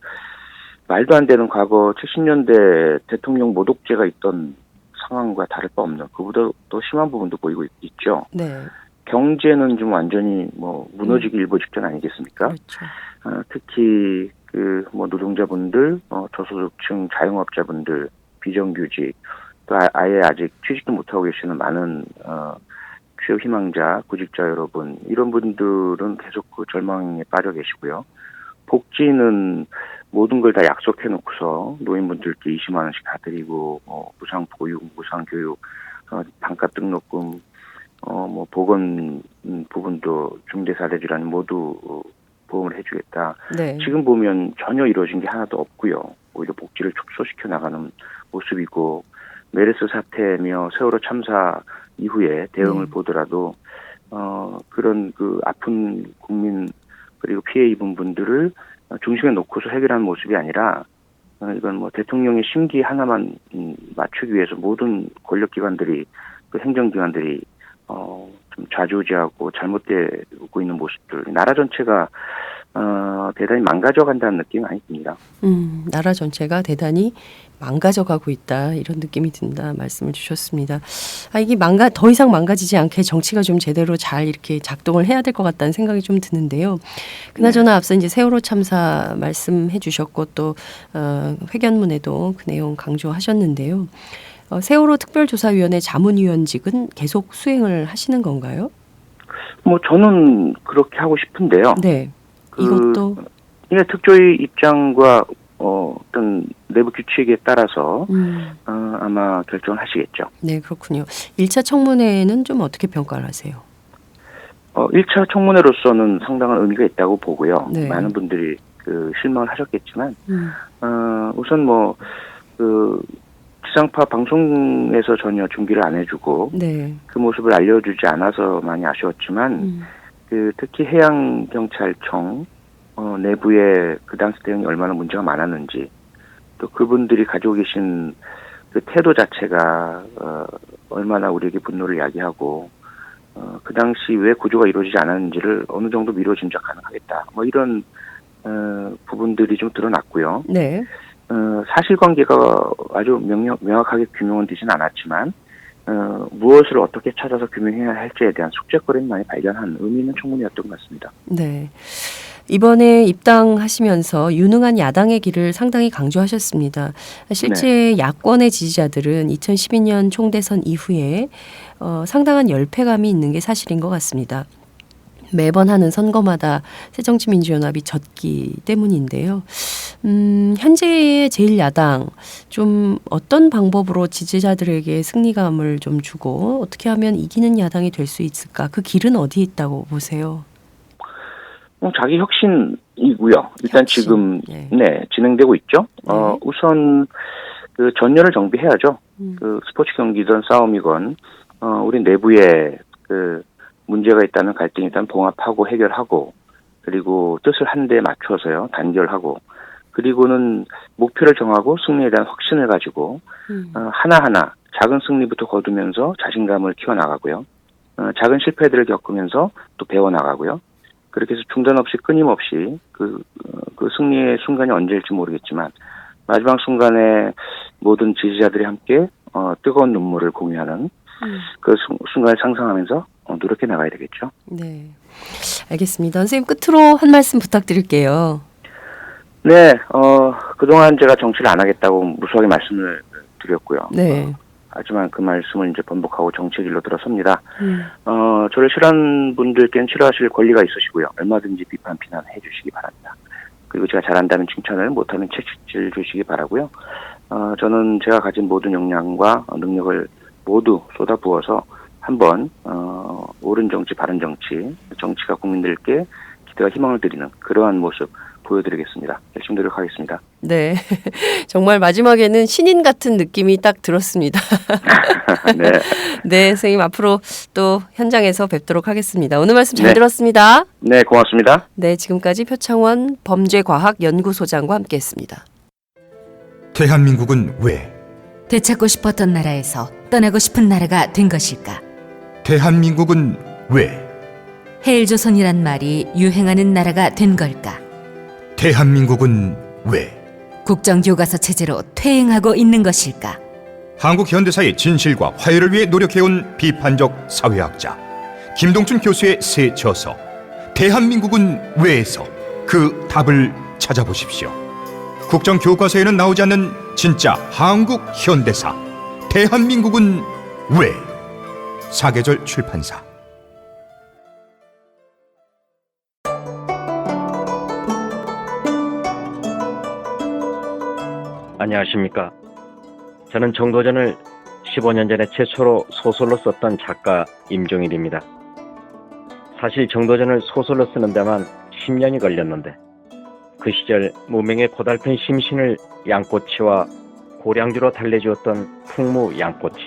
말도 안 되는 과거 70년대 대통령 모독죄가 있던 상황과 다를 바 없는, 그보다 더 심한 부분도 보이고 있죠. 네. 경제는 좀 완전히 뭐 무너지기 일보 직전 아니겠습니까? 그렇죠. 특히 그 뭐 노동자분들, 저소득층 자영업자분들, 비정규직, 또 아예 아직 취직도 못하고 계시는 많은 취업 희망자, 구직자 여러분, 이런 분들은 계속 그 절망에 빠져 계시고요. 복지는 모든 걸 다 약속해 놓고서 노인분들께 20만 원씩 다 드리고, 무상 보육, 무상 교육, 단가 등록금, 뭐 보건 부분도 중대사례질환 모두 보험을 해주겠다. 네. 지금 보면 전혀 이루어진 게 하나도 없고요. 오히려 복지를 축소시켜 나가는 모습이고, 메르스 사태며 세월호 참사 이후에 대응을 보더라도 그런 그 아픈 국민 그리고 피해 입은 분들을 중심에 놓고서 해결하는 모습이 아니라, 이건 뭐 대통령의 심기 하나만 맞추기 위해서 모든 권력기관들이, 그 행정기관들이 좀 좌지우지하고 잘못되고 있는 모습들, 나라 전체가 대단히 망가져간다는 느낌이 많이 듭니다. 나라 전체가 대단히 망가져가고 있다 이런 느낌이 든다 말씀을 주셨습니다. 이게 더 이상 망가지지 않게 정치가 좀 제대로 잘 이렇게 작동을 해야 될 것 같다는 생각이 좀 드는데요. 그나저나 앞서 이제 세월호 참사 말씀해 주셨고 또 회견문에도 그 내용 강조하셨는데요. 세월호 특별조사위원회 자문위원직은 계속 수행을 하시는 건가요? 저는 그렇게 하고 싶은데요. 네. 이것도 특조위 입장과 어떤 내부 규칙에 따라서 아마 결정을 하시겠죠. 네, 그렇군요. 1차 청문회는 좀 어떻게 평가를 하세요? 1차 청문회로서는 상당한 의미가 있다고 보고요. 네. 많은 분들이 실망을 하셨겠지만 우선 지상파 방송에서 전혀 중계를 안 해주고 네. 그 모습을 알려주지 않아서 많이 아쉬웠지만 특히 해양경찰청 내부에 그 당시 대응이 얼마나 문제가 많았는지 또 그분들이 가지고 계신 그 태도 자체가 얼마나 우리에게 분노를 야기하고 그 당시 왜 구조가 이루어지지 않았는지를 어느 정도 미뤄 짐작 가능하겠다. 이런 부분들이 좀 드러났고요. 네. 사실관계가 아주 명확하게 규명은 되진 않았지만 무엇을 어떻게 찾아서 규명해야 할지에 대한 숙제거리는 많이 발견한 의미 있는 청문회였던 것 같습니다. 네. 이번에 입당하시면서 유능한 야당의 길을 상당히 강조하셨습니다. 실제 야권의 지지자들은 2012년 총대선 이후에 상당한 열패감이 있는 게 사실인 것 같습니다. 매번 하는 선거마다 새정치민주연합이 졌기 때문인데요. 현재의 제1야당 좀 어떤 방법으로 지지자들에게 승리감을 좀 주고 어떻게 하면 이기는 야당이 될 수 있을까? 그 길은 어디에 있다고 보세요? 자기 혁신이고요. 일단 혁신. 지금 네. 진행되고 있죠. 네. 우선 전열을 정비해야죠. 스포츠 경기든 싸움이건 우리 내부에 문제가 있다는 갈등이 일단 봉합하고 해결하고 그리고 뜻을 한데 맞춰서요 단결하고 그리고는 목표를 정하고 승리에 대한 확신을 가지고 하나하나 작은 승리부터 거두면서 자신감을 키워나가고요. 작은 실패들을 겪으면서 또 배워나가고요. 그렇게 해서 중단 없이 끊임없이 그 승리의 순간이 언제일지 모르겠지만 마지막 순간에 모든 지지자들이 함께 뜨거운 눈물을 공유하는 그 순간을 상상하면서 노력해 나가야 되겠죠. 네, 알겠습니다. 선생님 끝으로 한 말씀 부탁드릴게요. 네, 그동안 제가 정치를 안 하겠다고 무수하게 말씀을 드렸고요. 네. 하지만 그 말씀을 이제 번복하고 정치의 길로 들어섭니다. 저를 싫어하는 분들께는 싫어하실 권리가 있으시고요. 얼마든지 비판, 비난해 주시기 바랍니다. 그리고 제가 잘한다는 칭찬을 못하면 채찍질 주시기 바라고요. 저는 제가 가진 모든 역량과 능력을 모두 쏟아부어서 한번 옳은 정치, 바른 정치, 정치가 국민들께 기대와 희망을 드리는 그러한 모습 보여드리겠습니다. 열심히 노력하겠습니다. 네, 정말 마지막에는 신인 같은 느낌이 딱 들었습니다. 네. 네, 선생님 앞으로 또 현장에서 뵙도록 하겠습니다. 오늘 말씀 잘 들었습니다. 네, 고맙습니다. 네, 지금까지 표창원 범죄과학연구소장과 함께했습니다. 대한민국은 왜 되찾고 싶었던 나라에서 떠나고 싶은 나라가 된 것일까? 대한민국은 왜 해일조선이란 말이 유행하는 나라가 된 걸까? 대한민국은 왜 국정교과서 체제로 퇴행하고 있는 것일까? 한국 현대사의 진실과 화해를 위해 노력해온 비판적 사회학자 김동춘 교수의 새 저서 대한민국은 왜에서 그 답을 찾아보십시오. 국정교과서에는 나오지 않는 진짜 한국 현대사 대한민국은 왜? 사계절 출판사. 안녕하십니까. 저는 정도전을 15년 전에 최초로 소설로 썼던 작가 임종일입니다. 사실 정도전을 소설로 쓰는 데만 10년이 걸렸는데 그 시절 무명의 고달픈 심신을 양꼬치와 고량주로 달래주었던 풍무 양꼬치.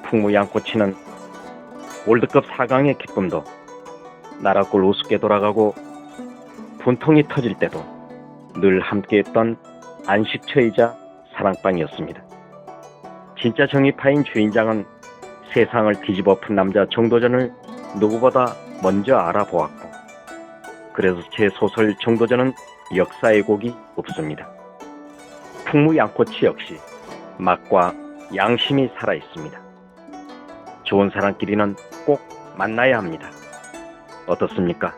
풍무 양꼬치는 월드컵 4강의 기쁨도 나라골 우습게 돌아가고 분통이 터질 때도 늘 함께했던 안식처이자 사랑방이었습니다. 진짜 정의파인 주인장은 세상을 뒤집어 푼 남자 정도전을 누구보다 먼저 알아보았고 그래서 제 소설 정도전은 역사의 곡이 없습니다. 풍무양꼬치 역시 맛과 양심이 살아있습니다. 좋은 사람끼리는 꼭 만나야 합니다. 어떻습니까?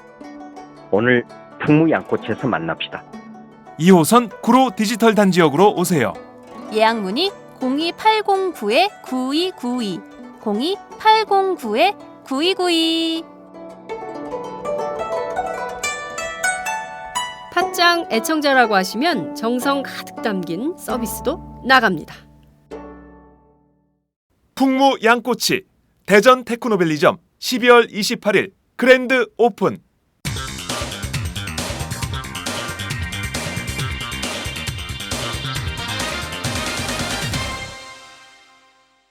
오늘 풍무양꼬치에서 만납시다. 2호선 구로 디지털 단지역으로 오세요. 예약 문의 02809-9292 02809-9292. 팟짱 애청자라고 하시면 정성 가득 담긴 서비스도 나갑니다. 풍무 양꼬치 대전 테크노밸리점 12월 28일 그랜드 오픈.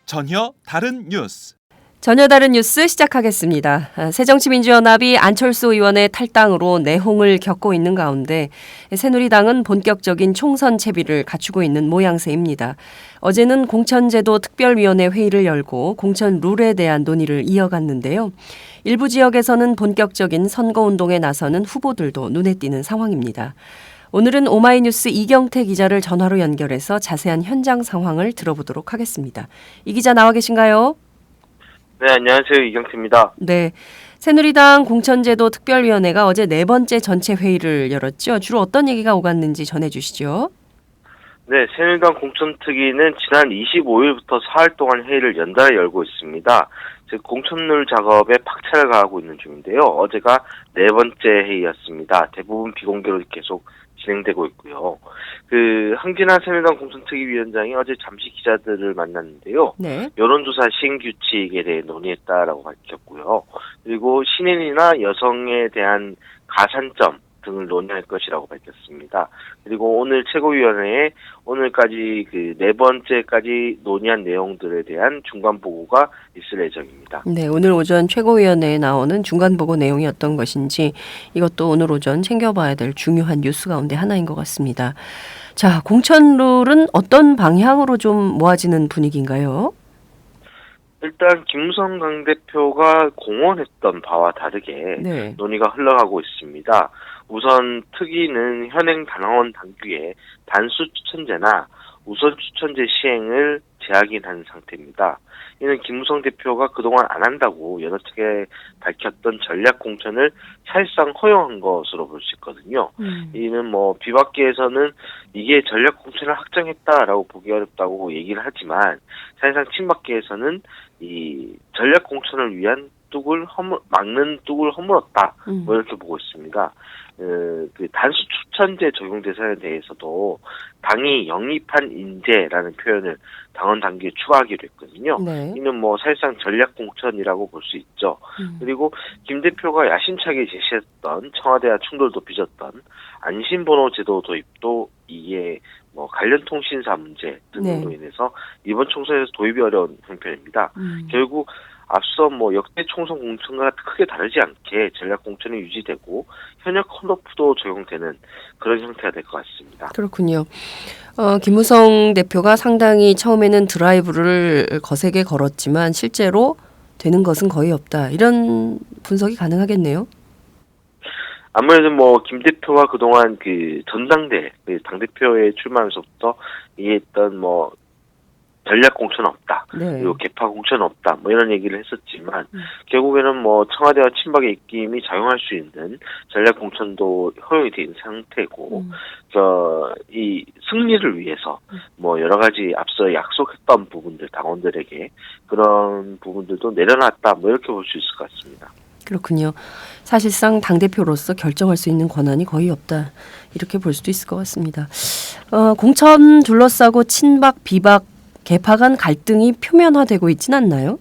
전혀 다른 뉴스. 전혀 다른 뉴스 시작하겠습니다. 새정치민주연합이 안철수 의원의 탈당으로 내홍을 겪고 있는 가운데 새누리당은 본격적인 총선 채비를 갖추고 있는 모양새입니다. 어제는 공천제도 특별위원회 회의를 열고 공천 룰에 대한 논의를 이어갔는데요. 일부 지역에서는 본격적인 선거운동에 나서는 후보들도 눈에 띄는 상황입니다. 오늘은 오마이뉴스 이경태 기자를 전화로 연결해서 자세한 현장 상황을 들어보도록 하겠습니다. 이 기자 나와 계신가요? 네, 안녕하세요. 이경태입니다. 네, 새누리당 공천제도 특별위원회가 어제 네 번째 전체 회의를 열었죠. 주로 어떤 얘기가 오갔는지 전해주시죠. 네, 새누리당 공천특위는 지난 25일부터 사흘 동안 회의를 연달아 열고 있습니다. 즉 공천룰 작업에 박차를 가하고 있는 중인데요. 어제가 네 번째 회의였습니다. 대부분 비공개로 계속 진행되고 있고요. 황진아 새누리당 공천특위위원장이 어제 잠시 기자들을 만났는데요. 네. 여론조사 시행 규칙에 대해 논의했다라고 밝혔고요. 그리고 신인이나 여성에 대한 가산점 등을 논의할 것이라고 밝혔습니다. 그리고 오늘 최고위원회에 오늘까지 네 번째까지 논의한 내용들에 대한 중간 보고가 있을 예정입니다. 네, 오늘 오전 최고위원회에 나오는 중간 보고 내용이 어떤 것인지 이것도 오늘 오전 챙겨봐야 될 중요한 뉴스 가운데 하나인 것 같습니다. 자, 공천룰은 어떤 방향으로 좀 모아지는 분위기인가요? 일단 김무성 당대표가 공언했던 바와 다르게 네. 논의가 흘러가고 있습니다. 우선 특위는 현행 단원원 당규에 단수 추천제나 우선 추천제 시행을 재확인한 상태입니다. 이는 김무성 대표가 그동안 안 한다고 여러 차례 밝혔던 전략 공천을 사실상 허용한 것으로 볼 수 있거든요. 이는 비박계에서는 이게 전략 공천을 확정했다라고 보기 어렵다고 얘기를 하지만 사실상 친박계에서는 이 전략 공천을 위한 막는 뚝을 허물었다. 이렇게 보고 있습니다. 단수 추천제 적용 대상에 대해서도 당이 영입한 인재라는 표현을 당원 단계에 추가하기로 했거든요. 네. 이는 사실상 전략 공천이라고 볼 수 있죠. 그리고 김 대표가 야심차게 제시했던 청와대와 충돌도 빚었던 안심번호 제도 도입도 이게 관련 통신사 문제 등으로 인해서 이번 총선에서 도입이 어려운 형편입니다. 결국 앞서 역대 총선 공천과 크게 다르지 않게 전략 공천이 유지되고 현역 컷오프도 적용되는 그런 형태가 될 것 같습니다. 그렇군요. 김무성 대표가 상당히 처음에는 드라이브를 거세게 걸었지만 실제로 되는 것은 거의 없다. 이런 분석이 가능하겠네요. 아무래도 김 대표가 그동안 전당대 당대표에 출마하면서부터 이해했던 전략 공천 없다. 네. 그리고 개파 공천 없다. 이런 얘기를 했었지만 결국에는 청와대와 친박의 입김이 작용할 수 있는 전략 공천도 허용이 돼 있는 상태고 이 승리를 위해서 여러 가지 앞서 약속했던 부분들 당원들에게 그런 부분들도 내려놨다. 이렇게 볼 수 있을 것 같습니다. 그렇군요. 사실상 당대표로서 결정할 수 있는 권한이 거의 없다. 이렇게 볼 수도 있을 것 같습니다. 공천 둘러싸고 친박, 비박, 개파 간 갈등이 표면화되고 있진 않나요?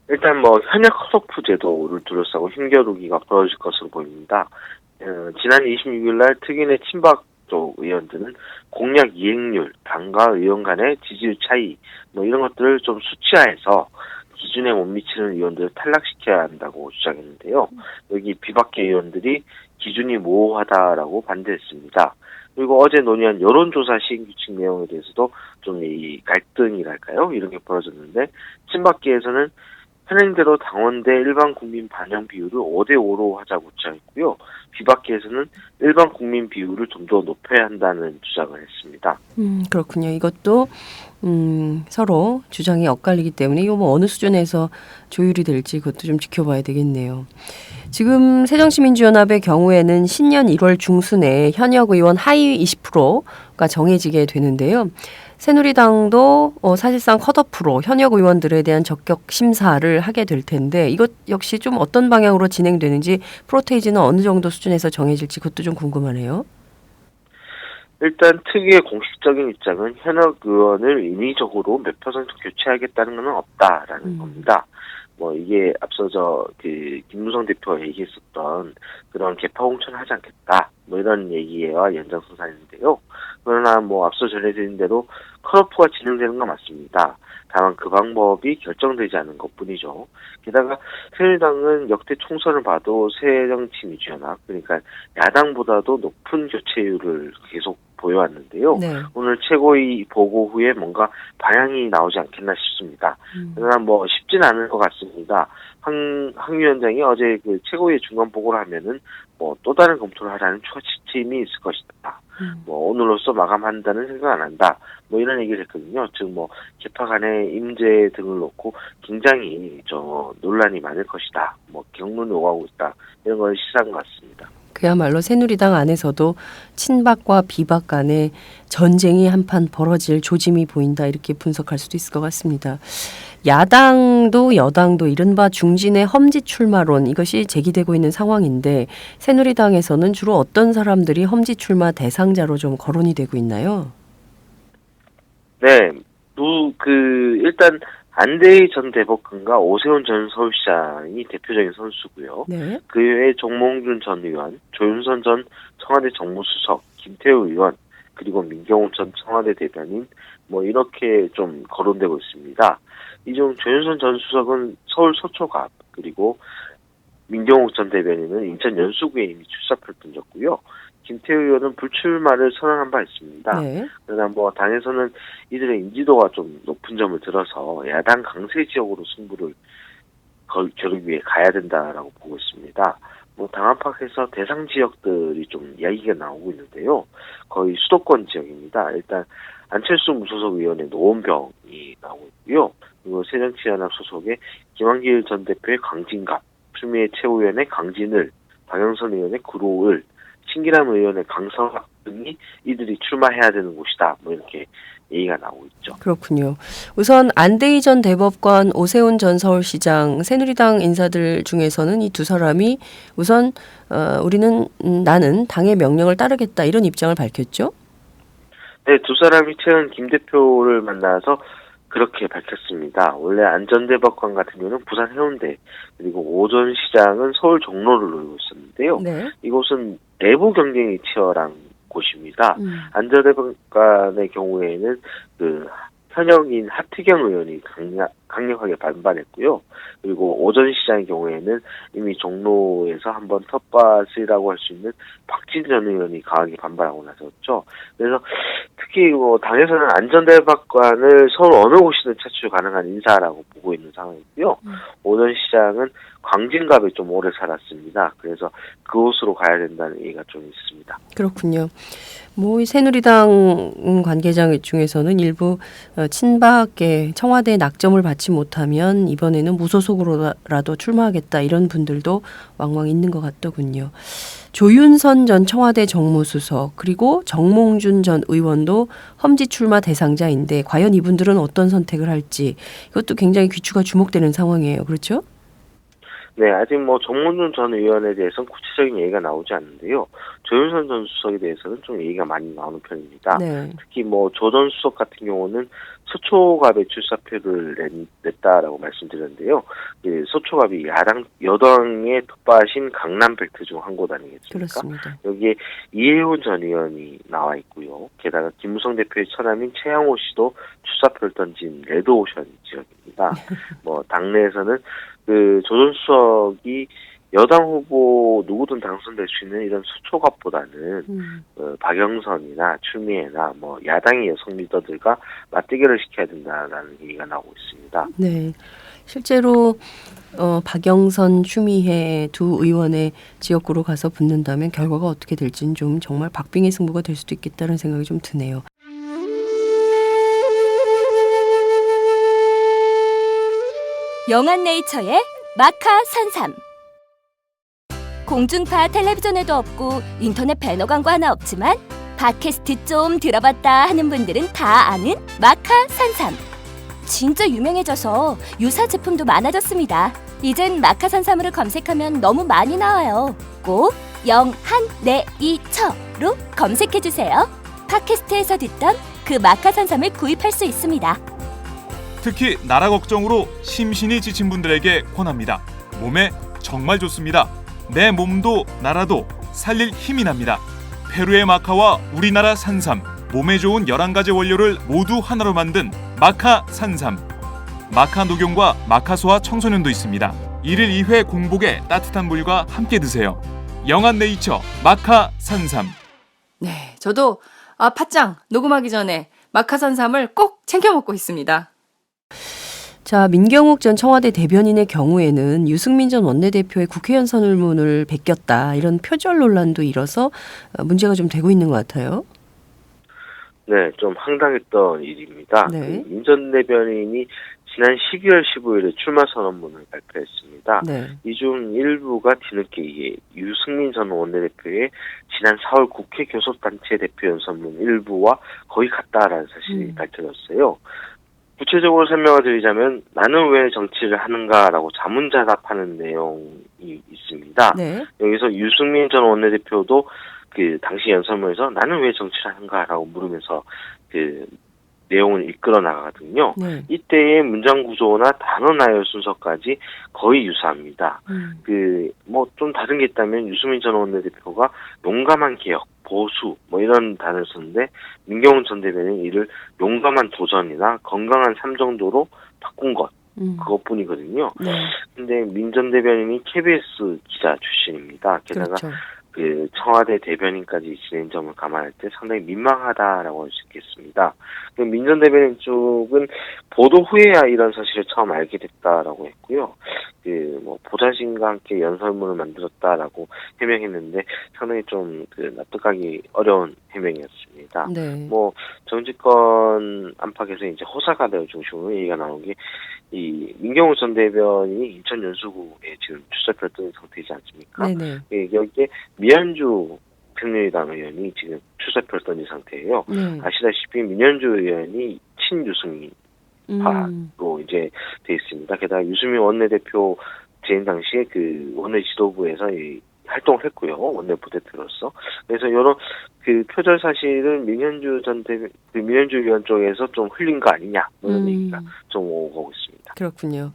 일단 현역 컷오프 제도를 둘러싸고 힘겨루기가 벌어질 것으로 보입니다. 지난 26일 날 특위 내 친박 쪽 의원들은 공약 이행률, 당과 의원 간의 지지율 차이 이런 것들을 좀 수치화해서 기준에 못 미치는 의원들을 탈락시켜야 한다고 주장했는데요. 여기 비박계 의원들이 기준이 모호하다라고 반대했습니다. 그리고 어제 논의한 여론조사 시행규칙 내용에 대해서도 좀 이 갈등이랄까요? 이런 게 벌어졌는데 친박계에서는 현행대로 당원대 일반 국민 반영 비율을 5대5로 하자고 주장했고요. 비박계에서는 일반 국민 비율을 좀 더 높여야 한다는 주장을 했습니다. 그렇군요. 이것도 서로 주장이 엇갈리기 때문에 이거 뭐 어느 수준에서 조율이 될지 그것도 좀 지켜봐야 되겠네요. 지금 새정치민주연합의 경우에는 신년 1월 중순에 현역 의원 하위 20%가 정해지게 되는데요. 새누리당도 사실상 컷오프로 현역 의원들에 대한 적격 심사를 하게 될 텐데 이것 역시 좀 어떤 방향으로 진행되는지 프로테이지는 어느 정도 수준에서 정해질지 그것도 좀 궁금하네요. 일단 특위의 공식적인 입장은 현역 의원을 인위적으로 몇 퍼센트 교체하겠다는 건 없다라는 겁니다. 뭐 이게 앞서 김무성 대표가 얘기했었던 그런 개파 공천을 하지 않겠다 뭐 이런 얘기와 연장선상인데요. 그러나 뭐 앞서 전해드린 대로 컷오프가 진행되는 건 맞습니다. 다만 그 방법이 결정되지 않은 것뿐이죠. 게다가 새누리당은 역대 총선을 봐도 새정치민주연합 그러니까 야당보다도 높은 교체율을 계속 보여왔는데요. 네. 오늘 최고위 보고 후에 뭔가 방향이 나오지 않겠나 싶습니다. 그러나 뭐 쉽진 않을 것 같습니다. 황 위원장이 어제 그 최고위 중간 보고를 하면은 뭐 또 다른 검토를 하라는 추가지침이 있을 것이다. 뭐 오늘로써 마감한다는 생각 안 한다. 뭐 이런 얘기를 했거든요. 즉 뭐 개파 간의 임제 등을 놓고 굉장히 논란이 많을 것이다. 뭐 경론이 오가고 있다. 이런 걸 시사한 것 같습니다. 그야말로 새누리당 안에서도 친박과 비박 간의 전쟁이 한판 벌어질 조짐이 보인다 이렇게 분석할 수도 있을 것 같습니다. 야당도 여당도 이른바 중진의 험지 출마론 이것이 제기되고 있는 상황인데 새누리당에서는 주로 어떤 사람들이 험지 출마 대상자로 좀 거론이 되고 있나요? 네, 일단 안대희 전 대법관과 오세훈 전 서울시장이 대표적인 선수고요. 네. 그 외에 정몽준 전 의원, 조윤선 전 청와대 정무수석, 김태우 의원, 그리고 민경욱 전 청와대 대변인 뭐 이렇게 좀 거론되고 있습니다. 이 중 조윤선 전 수석은 서울 서초갑 그리고 민경욱 전 대변인은 인천 연수구에 이미 출사표를 던졌고요. 김태우 의원은 불출마를 선언한 바 있습니다. 네. 그러나 뭐 당에서는 이들의 인지도가 좀 높은 점을 들어서 야당 강세 지역으로 승부를 겨루기 위해 가야 된다라고 보고 있습니다. 뭐 당 안팎에서 대상 지역들이 좀 이야기가 나오고 있는데요. 거의 수도권 지역입니다. 일단 안철수 무소속 의원의 노원병이 나오고 있고요. 그리고 새정치연합 소속의 김한길 전 대표의 강진갑, 추미애 최고위원의 강진을, 박영선 의원의 구로을, 신기남 의원의 강서학 등이 이들이 출마해야 되는 곳이다. 뭐 이렇게 얘기가 나오고 있죠. 그렇군요. 우선 안대희 전 대법관, 오세훈 전 서울시장, 새누리당 인사들 중에서는 이 두 사람이 우선 나는 당의 명령을 따르겠다 이런 입장을 밝혔죠. 네, 두 사람이 최근 김 대표를 만나서 그렇게 밝혔습니다. 원래 안 전 대법관 같은 경우는 부산 해운대 그리고 오 전 시장은 서울 종로를 노리고 있었는데요. 네. 이곳은 내부 경쟁이 치열한 곳입니다. 안 전 대법관의 경우에는 현역인 하태경 의원이 강력하게 반발했고요. 그리고 오 전 시장의 경우에는 이미 종로에서 한번 텃밭이라고 할 수 있는 박진 전 의원이 강하게 반발하고 나섰죠. 그래서 특히 당에서는 안 전 대법관을 서울 어느 곳이든 차출 가능한 인사라고 보고 있는 상황이고요. 오 전 시장은 광진갑에 좀 오래 살았습니다. 그래서 그곳으로 가야 된다는 얘기가 좀 있습니다. 그렇군요. 뭐 새누리당 관계자 중에서는 일부 친박계 청와대에 낙점을 받지 못하면 이번에는 무소속으로라도 출마하겠다 이런 분들도 왕왕 있는 것 같더군요. 조윤선 전 청와대 정무수석 그리고 정몽준 전 의원도 험지 출마 대상자인데 과연 이분들은 어떤 선택을 할지 이것도 굉장히 귀추가 주목되는 상황이에요. 그렇죠? 네, 아직 정몽준 전 의원에 대해서는 구체적인 얘기가 나오지 않는데요. 조윤선 전 수석에 대해서는 좀 얘기가 많이 나오는 편입니다. 네. 특히 조 전 수석 같은 경우는 서초갑에 출사표를 냈다라고 말씀드렸는데요. 서초갑이 여당의 텃밭인 강남 벨트 중 한 곳 아니겠습니까? 그렇습니다. 여기에 이혜훈 전 의원이 나와 있고요. 게다가 김무성 대표의 처남인 최양호 씨도 출사표를 던진 레드오션 지역입니다. 당내에서는 조 전 수석이 여당 후보 누구든 당선될 수 있는 이런 수초갑보다는 박영선이나 추미애나 야당의 여성 리더들과 맞대결을 시켜야 된다라는 얘기가 나오고 있습니다. 네. 실제로 박영선, 추미애 두 의원의 지역구로 가서 붙는다면 결과가 어떻게 될지는 좀 정말 박빙의 승부가 될 수도 있겠다는 생각이 좀 드네요. 영한네이처의 마카 산삼. 공중파 텔레비전에도 없고 인터넷 배너 광고 하나 없지만 팟캐스트 좀 들어봤다 하는 분들은 다 아는 마카 산삼. 진짜 유명해져서 유사 제품도 많아졌습니다. 이젠 마카 산삼을 검색하면 너무 많이 나와요. 꼭 영한네이처로 검색해주세요. 팟캐스트에서 듣던 그 마카 산삼을 구입할 수 있습니다. 특히 나라 걱정으로 심신이 지친 분들에게 권합니다. 몸에 정말 좋습니다. 내 몸도 나라도 살릴 힘이 납니다. 페루의 마카와 우리나라 산삼, 몸에 좋은 11가지 원료를 모두 하나로 만든 마카 산삼. 마카 녹용과 마카소와 청소년도 있습니다. 1일 2회 공복에 따뜻한 물과 함께 드세요. 영한네이처 마카 산삼. 네, 저도 팟짱 녹음하기 전에 마카산삼을 꼭 챙겨 먹고 있습니다. 자, 민경욱 전 청와대 대변인의 경우에는 유승민 전 원내대표의 국회의원 선언문을 베꼈다. 이런 표절 논란도 일어서 문제가 좀 되고 있는 것 같아요. 네, 좀 황당했던 일입니다. 네. 민 전 대변인이 지난 12월 15일에 출마 선언문을 발표했습니다. 네. 이 중 일부가 뒤늦게 유승민 전 원내대표의 지난 4월 국회 교섭단체 대표연 선문 일부와 거의 같다라는 사실이 밝혀졌어요. 구체적으로 설명을 드리자면 나는 왜 정치를 하는가라고 자문자답하는 내용이 있습니다. 네. 여기서 유승민 전 원내대표도 그 당시 연설문에서 나는 왜 정치를 하는가라고 물으면서 그 내용을 이끌어 나가거든요. 네. 이때의 문장 구조나 단어 나열 순서까지 거의 유사합니다. 그 뭐 좀 다른 게 있다면 유승민 전 원내대표가 용감한 개혁, 보수 뭐 이런 단어를 썼는데 민경훈 전 대변인은 이를 용감한 도전이나 건강한 삶 정도로 바꾼 것 그것뿐이거든요. 네. 근데 민 전 대변인이 KBS 기자 출신입니다. 게다가 그렇죠. 그 청와대 대변인까지 지낸 점을 감안할 때 상당히 민망하다라고 할 수 있겠습니다. 민 전 대변인 쪽은 보도 후에야 이런 사실을 처음 알게 됐다라고 했고요. 그 뭐 보좌진과 함께 연설문을 만들었다라고 해명했는데 상당히 좀 그 납득하기 어려운 해명이었습니다. 네. 뭐 정치권 안팎에서 이제 호사가들 중심으로 얘기가 나온 게 이 민경훈 전 대변인이 인천 연수구에 지금 출사표였던 상태이지 않습니까? 네네. 예, 여기에 미현주 새누리당 의원이 지금 출사표를 던진 상태예요. 네. 아시다시피 민현주 의원이 친유승민 파로 이제 돼 있습니다. 게다가 유승민 원내대표 재임 당시에 그 원내 지도부에서 활동을 했고요. 원내 부대표로서. 그래서 이런 그 표절 사실은 민현주 의원 쪽에서 좀 흘린 거 아니냐 이런 얘기가 좀 오고 있습니다. 그렇군요.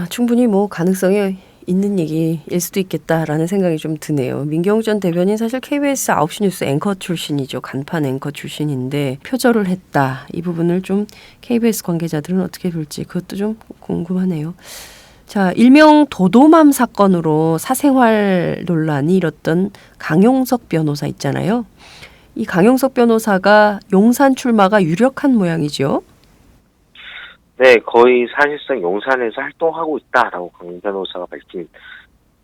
충분히 뭐 가능성이 있는 얘기일 수도 있겠다라는 생각이 좀 드네요. 민경욱 전 대변인 사실 KBS 9시 뉴스 앵커 출신이죠. 간판 앵커 출신인데 표절을 했다. 이 부분을 좀 KBS 관계자들은 어떻게 볼지 그것도 좀 궁금하네요. 자, 일명 도도맘 사건으로 사생활 논란이 일었던 강용석 변호사 있잖아요. 이 강용석 변호사가 용산 출마가 유력한 모양이죠. 네, 거의 사실상 용산에서 활동하고 있다라고 강 변호사가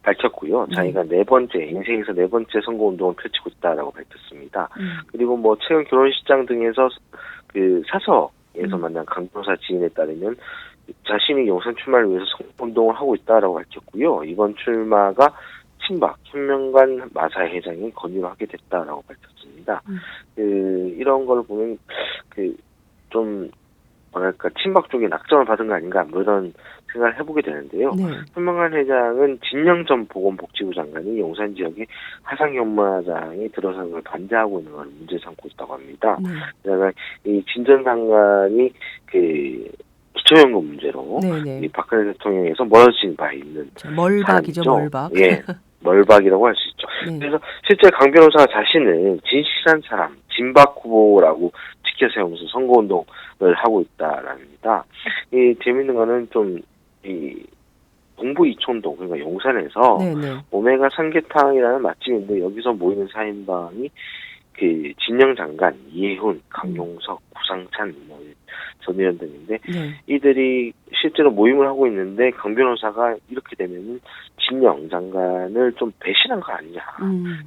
밝혔고요. 자기가 인생에서 네 번째 선거운동을 펼치고 있다라고 밝혔습니다. 그리고 뭐 최근 결혼식장 등에서 그 사서에서 만난 강 변호사 지인에 따르면 자신이 용산 출마를 위해서 선거운동을 하고 있다라고 밝혔고요. 이번 출마가 친박 현명관 마사회 회장이 권유를 하게 됐다라고 밝혔습니다. 이런 걸 보면 좀 뭐랄까 친박 쪽에 낙점을 받은 거 아닌가 뭐 이런 생각을 해보게 되는데요. 네. 현명관 회장은 진영 전 보건복지부 장관이 용산 지역에 하상연마장이 들어서는 걸 반대하고 있는 걸 문제 삼고 있다고 합니다. 네. 그다음에 이 진 전 장관이 그 기초연금 문제로 이 박근혜 대통령에서 멀어진 바 있는 멀박이죠, 사람이죠. 멀박. 예, 멀박이라고 할 수 있죠. 네. 그래서 실제 강 변호사가 자신을 진실한 사람, 진박 후보라고 지켜 세우면서 선거운동을 하고 있다랍니다. 이 재밌는 거는 좀 이 동부 이촌동 그러니까 용산에서 네네. 오메가 삼계탕이라는 맛집인데 여기서 모이는 4인방이 그 진영 장관, 이해훈, 강용석, 구상찬 전 의원 등인데 네. 이들이 실제로 모임을 하고 있는데 강 변호사가 이렇게 되면은 진영 장관을 좀 배신한 거 아니냐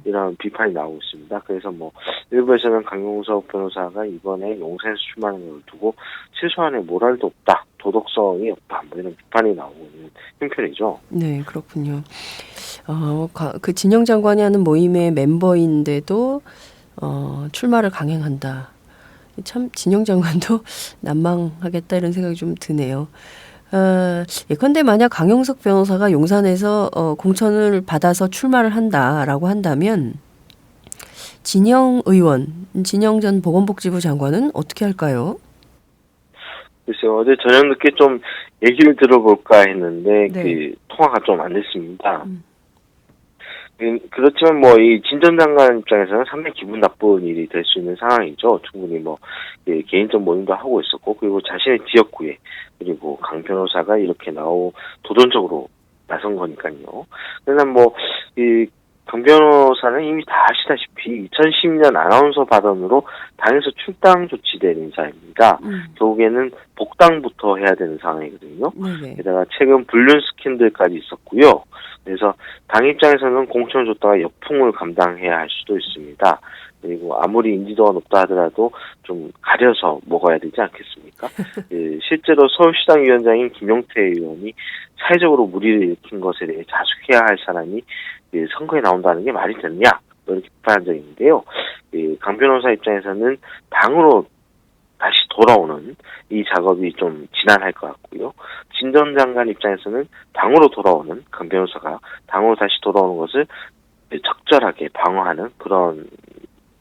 이런 비판이 나오고 있습니다. 그래서 뭐 일부에서는 강용석 변호사가 이번에 용산에서 출마하는 걸 두고 최소한의 모랄도 없다, 도덕성이 없다, 뭐 이런 비판이 나오고 있는 형편이죠. 네, 그렇군요. 그 진영 장관이 하는 모임의 멤버인데도 출마를 강행한다. 참 진영 장관도 난망하겠다 이런 생각이 좀 드네요. 예컨대 만약 강용석 변호사가 용산에서 공천을 받아서 출마를 한다라고 한다면 진영 의원, 진영 전 보건복지부 장관은 어떻게 할까요? 글쎄요, 어제 저녁 늦게 좀 얘기를 들어볼까 했는데 네. 그 통화가 좀 안 됐습니다. 그렇지만 뭐 이 진 전 장관 입장에서는 상당히 기분 나쁜 일이 될 수 있는 상황이죠. 충분히 뭐 개인적 모임도 하고 있었고, 그리고 자신의 지역구에 그리고 강 변호사가 이렇게 도전적으로 나선 거니까요. 그러나 뭐 이 강 변호사는 이미 다 아시다시피 2010년 아나운서 발언으로 당에서 출당 조치된 인사입니다. 결국에는 복당부터 해야 되는 상황이거든요. 네네. 게다가 최근 불륜 스캔들까지 있었고요. 그래서 당 입장에서는 공천을 줬다가 역풍을 감당해야 할 수도 있습니다. 그리고 아무리 인지도가 높다 하더라도 좀 가려서 먹어야 되지 않겠습니까? 실제로 서울시당 위원장인 김용태 의원이 사회적으로 무리를 일으킨 것에 대해 자숙해야 할 사람이 선거에 나온다는 게 말이 되느냐, 이렇게 비판한 적이 있는데요. 강 변호사 입장에서는 당으로 다시 돌아오는 이 작업이 좀 지난할 것 같고요. 진 전 장관 입장에서는 당으로 돌아오는 강 변호사가 당으로 다시 돌아오는 것을 적절하게 방어하는 그런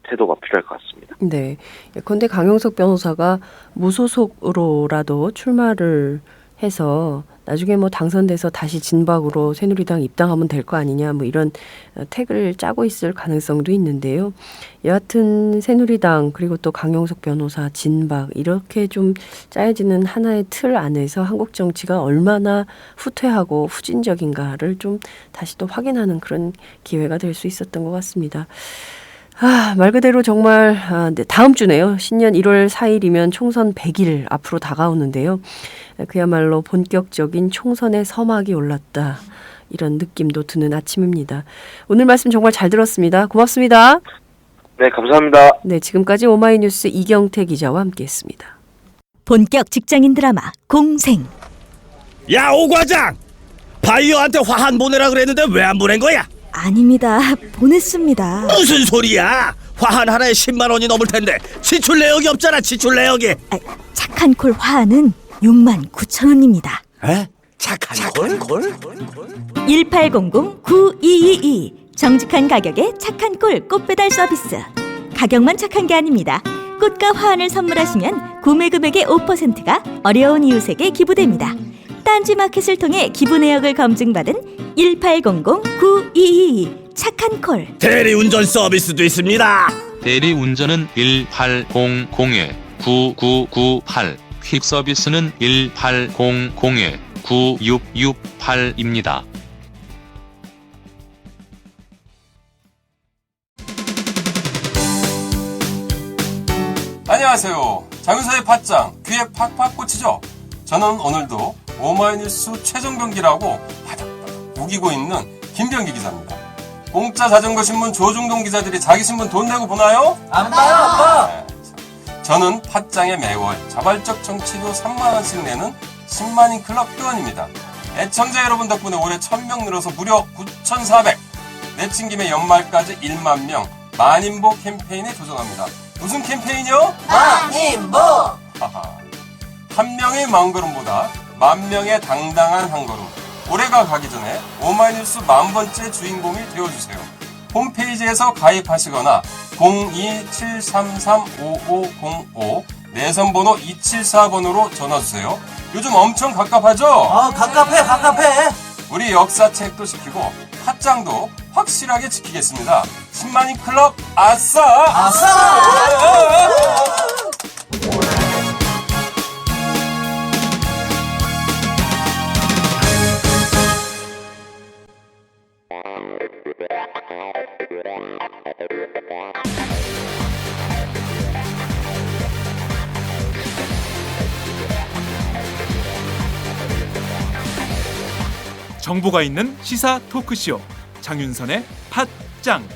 태도가 필요할 것 같습니다. 네. 예컨대 강용석 변호사가 무소속으로라도 출마를 해서 나중에 뭐 당선돼서 다시 진박으로 새누리당 입당하면 될 거 아니냐, 뭐 이런 택을 짜고 있을 가능성도 있는데요. 여하튼 새누리당 그리고 또 강용석 변호사 진박 이렇게 좀 짜여지는 하나의 틀 안에서 한국 정치가 얼마나 후퇴하고 후진적인가를 좀 다시 또 확인하는 그런 기회가 될 수 있었던 것 같습니다. 말 그대로 정말 네, 다음 주네요. 신년 1월 4일이면 총선 100일 앞으로 다가오는데요. 그야말로 본격적인 총선의 서막이 올랐다. 이런 느낌도 드는 아침입니다. 오늘 말씀 정말 잘 들었습니다. 고맙습니다. 네, 감사합니다. 네, 지금까지 오마이뉴스 이경태 기자와 함께했습니다. 본격 직장인 드라마 공생. 야, 오 과장! 바이어한테 화한 보내라 그랬는데 왜 안 보낸 거야? 아닙니다. 보냈습니다. 무슨 소리야? 화한 하나에 10만 원이 넘을 텐데 지출 내역이 없잖아. 지출 내역이. 착한 콜 화한은 69,000원입니다. 에? 착한 콜? 1800-9222 정직한 가격에 착한 콜 꽃배달 서비스. 가격만 착한 게 아닙니다. 꽃과 화환을 선물하시면 구매 금액의 5%가 어려운 이웃에게 기부됩니다. 딴지 마켓을 통해 기부 내역을 검증받은 1800-9222 착한 콜. 대리운전 서비스도 있습니다. 대리운전은 1800-9998, 퀵서비스는 1800-9668입니다. 안녕하세요. 장윤서의 팟짱, 귀에 팍팍 꽂히죠? 저는 오늘도 오마이뉴스 최정병기라고 바닥바닥 우기고 있는 김병기 기자입니다. 공짜 자전거 신문 조중동 기자들이 자기 신문 돈 내고 보나요? 안 봐요, 아빠. 네. 저는 팟짱에 매월 자발적 정치료 3만원씩 내는 10만인 클럽 회원입니다. 애청자 여러분 덕분에 올해 1000명 늘어서 무려 9,400. 내친 김에 연말까지 1만 명 만인보 캠페인에 도전합니다. 무슨 캠페인이요? 만인보! 한 명의 마음걸음보다 만 명의 당당한 한 걸음. 올해가 가기 전에 오마이뉴스 10,000번째 주인공이 되어주세요. 홈페이지에서 가입하시거나 02-733-5505 내선번호 274번으로 전화주세요. 요즘 엄청 갑갑하죠? 갑갑해. 우리 역사책도 지키고 팟짱도 확실하게 지키겠습니다. 10만인 클럽 아싸! 정보가 있는 시사 토크쇼 장윤선의 팟짱.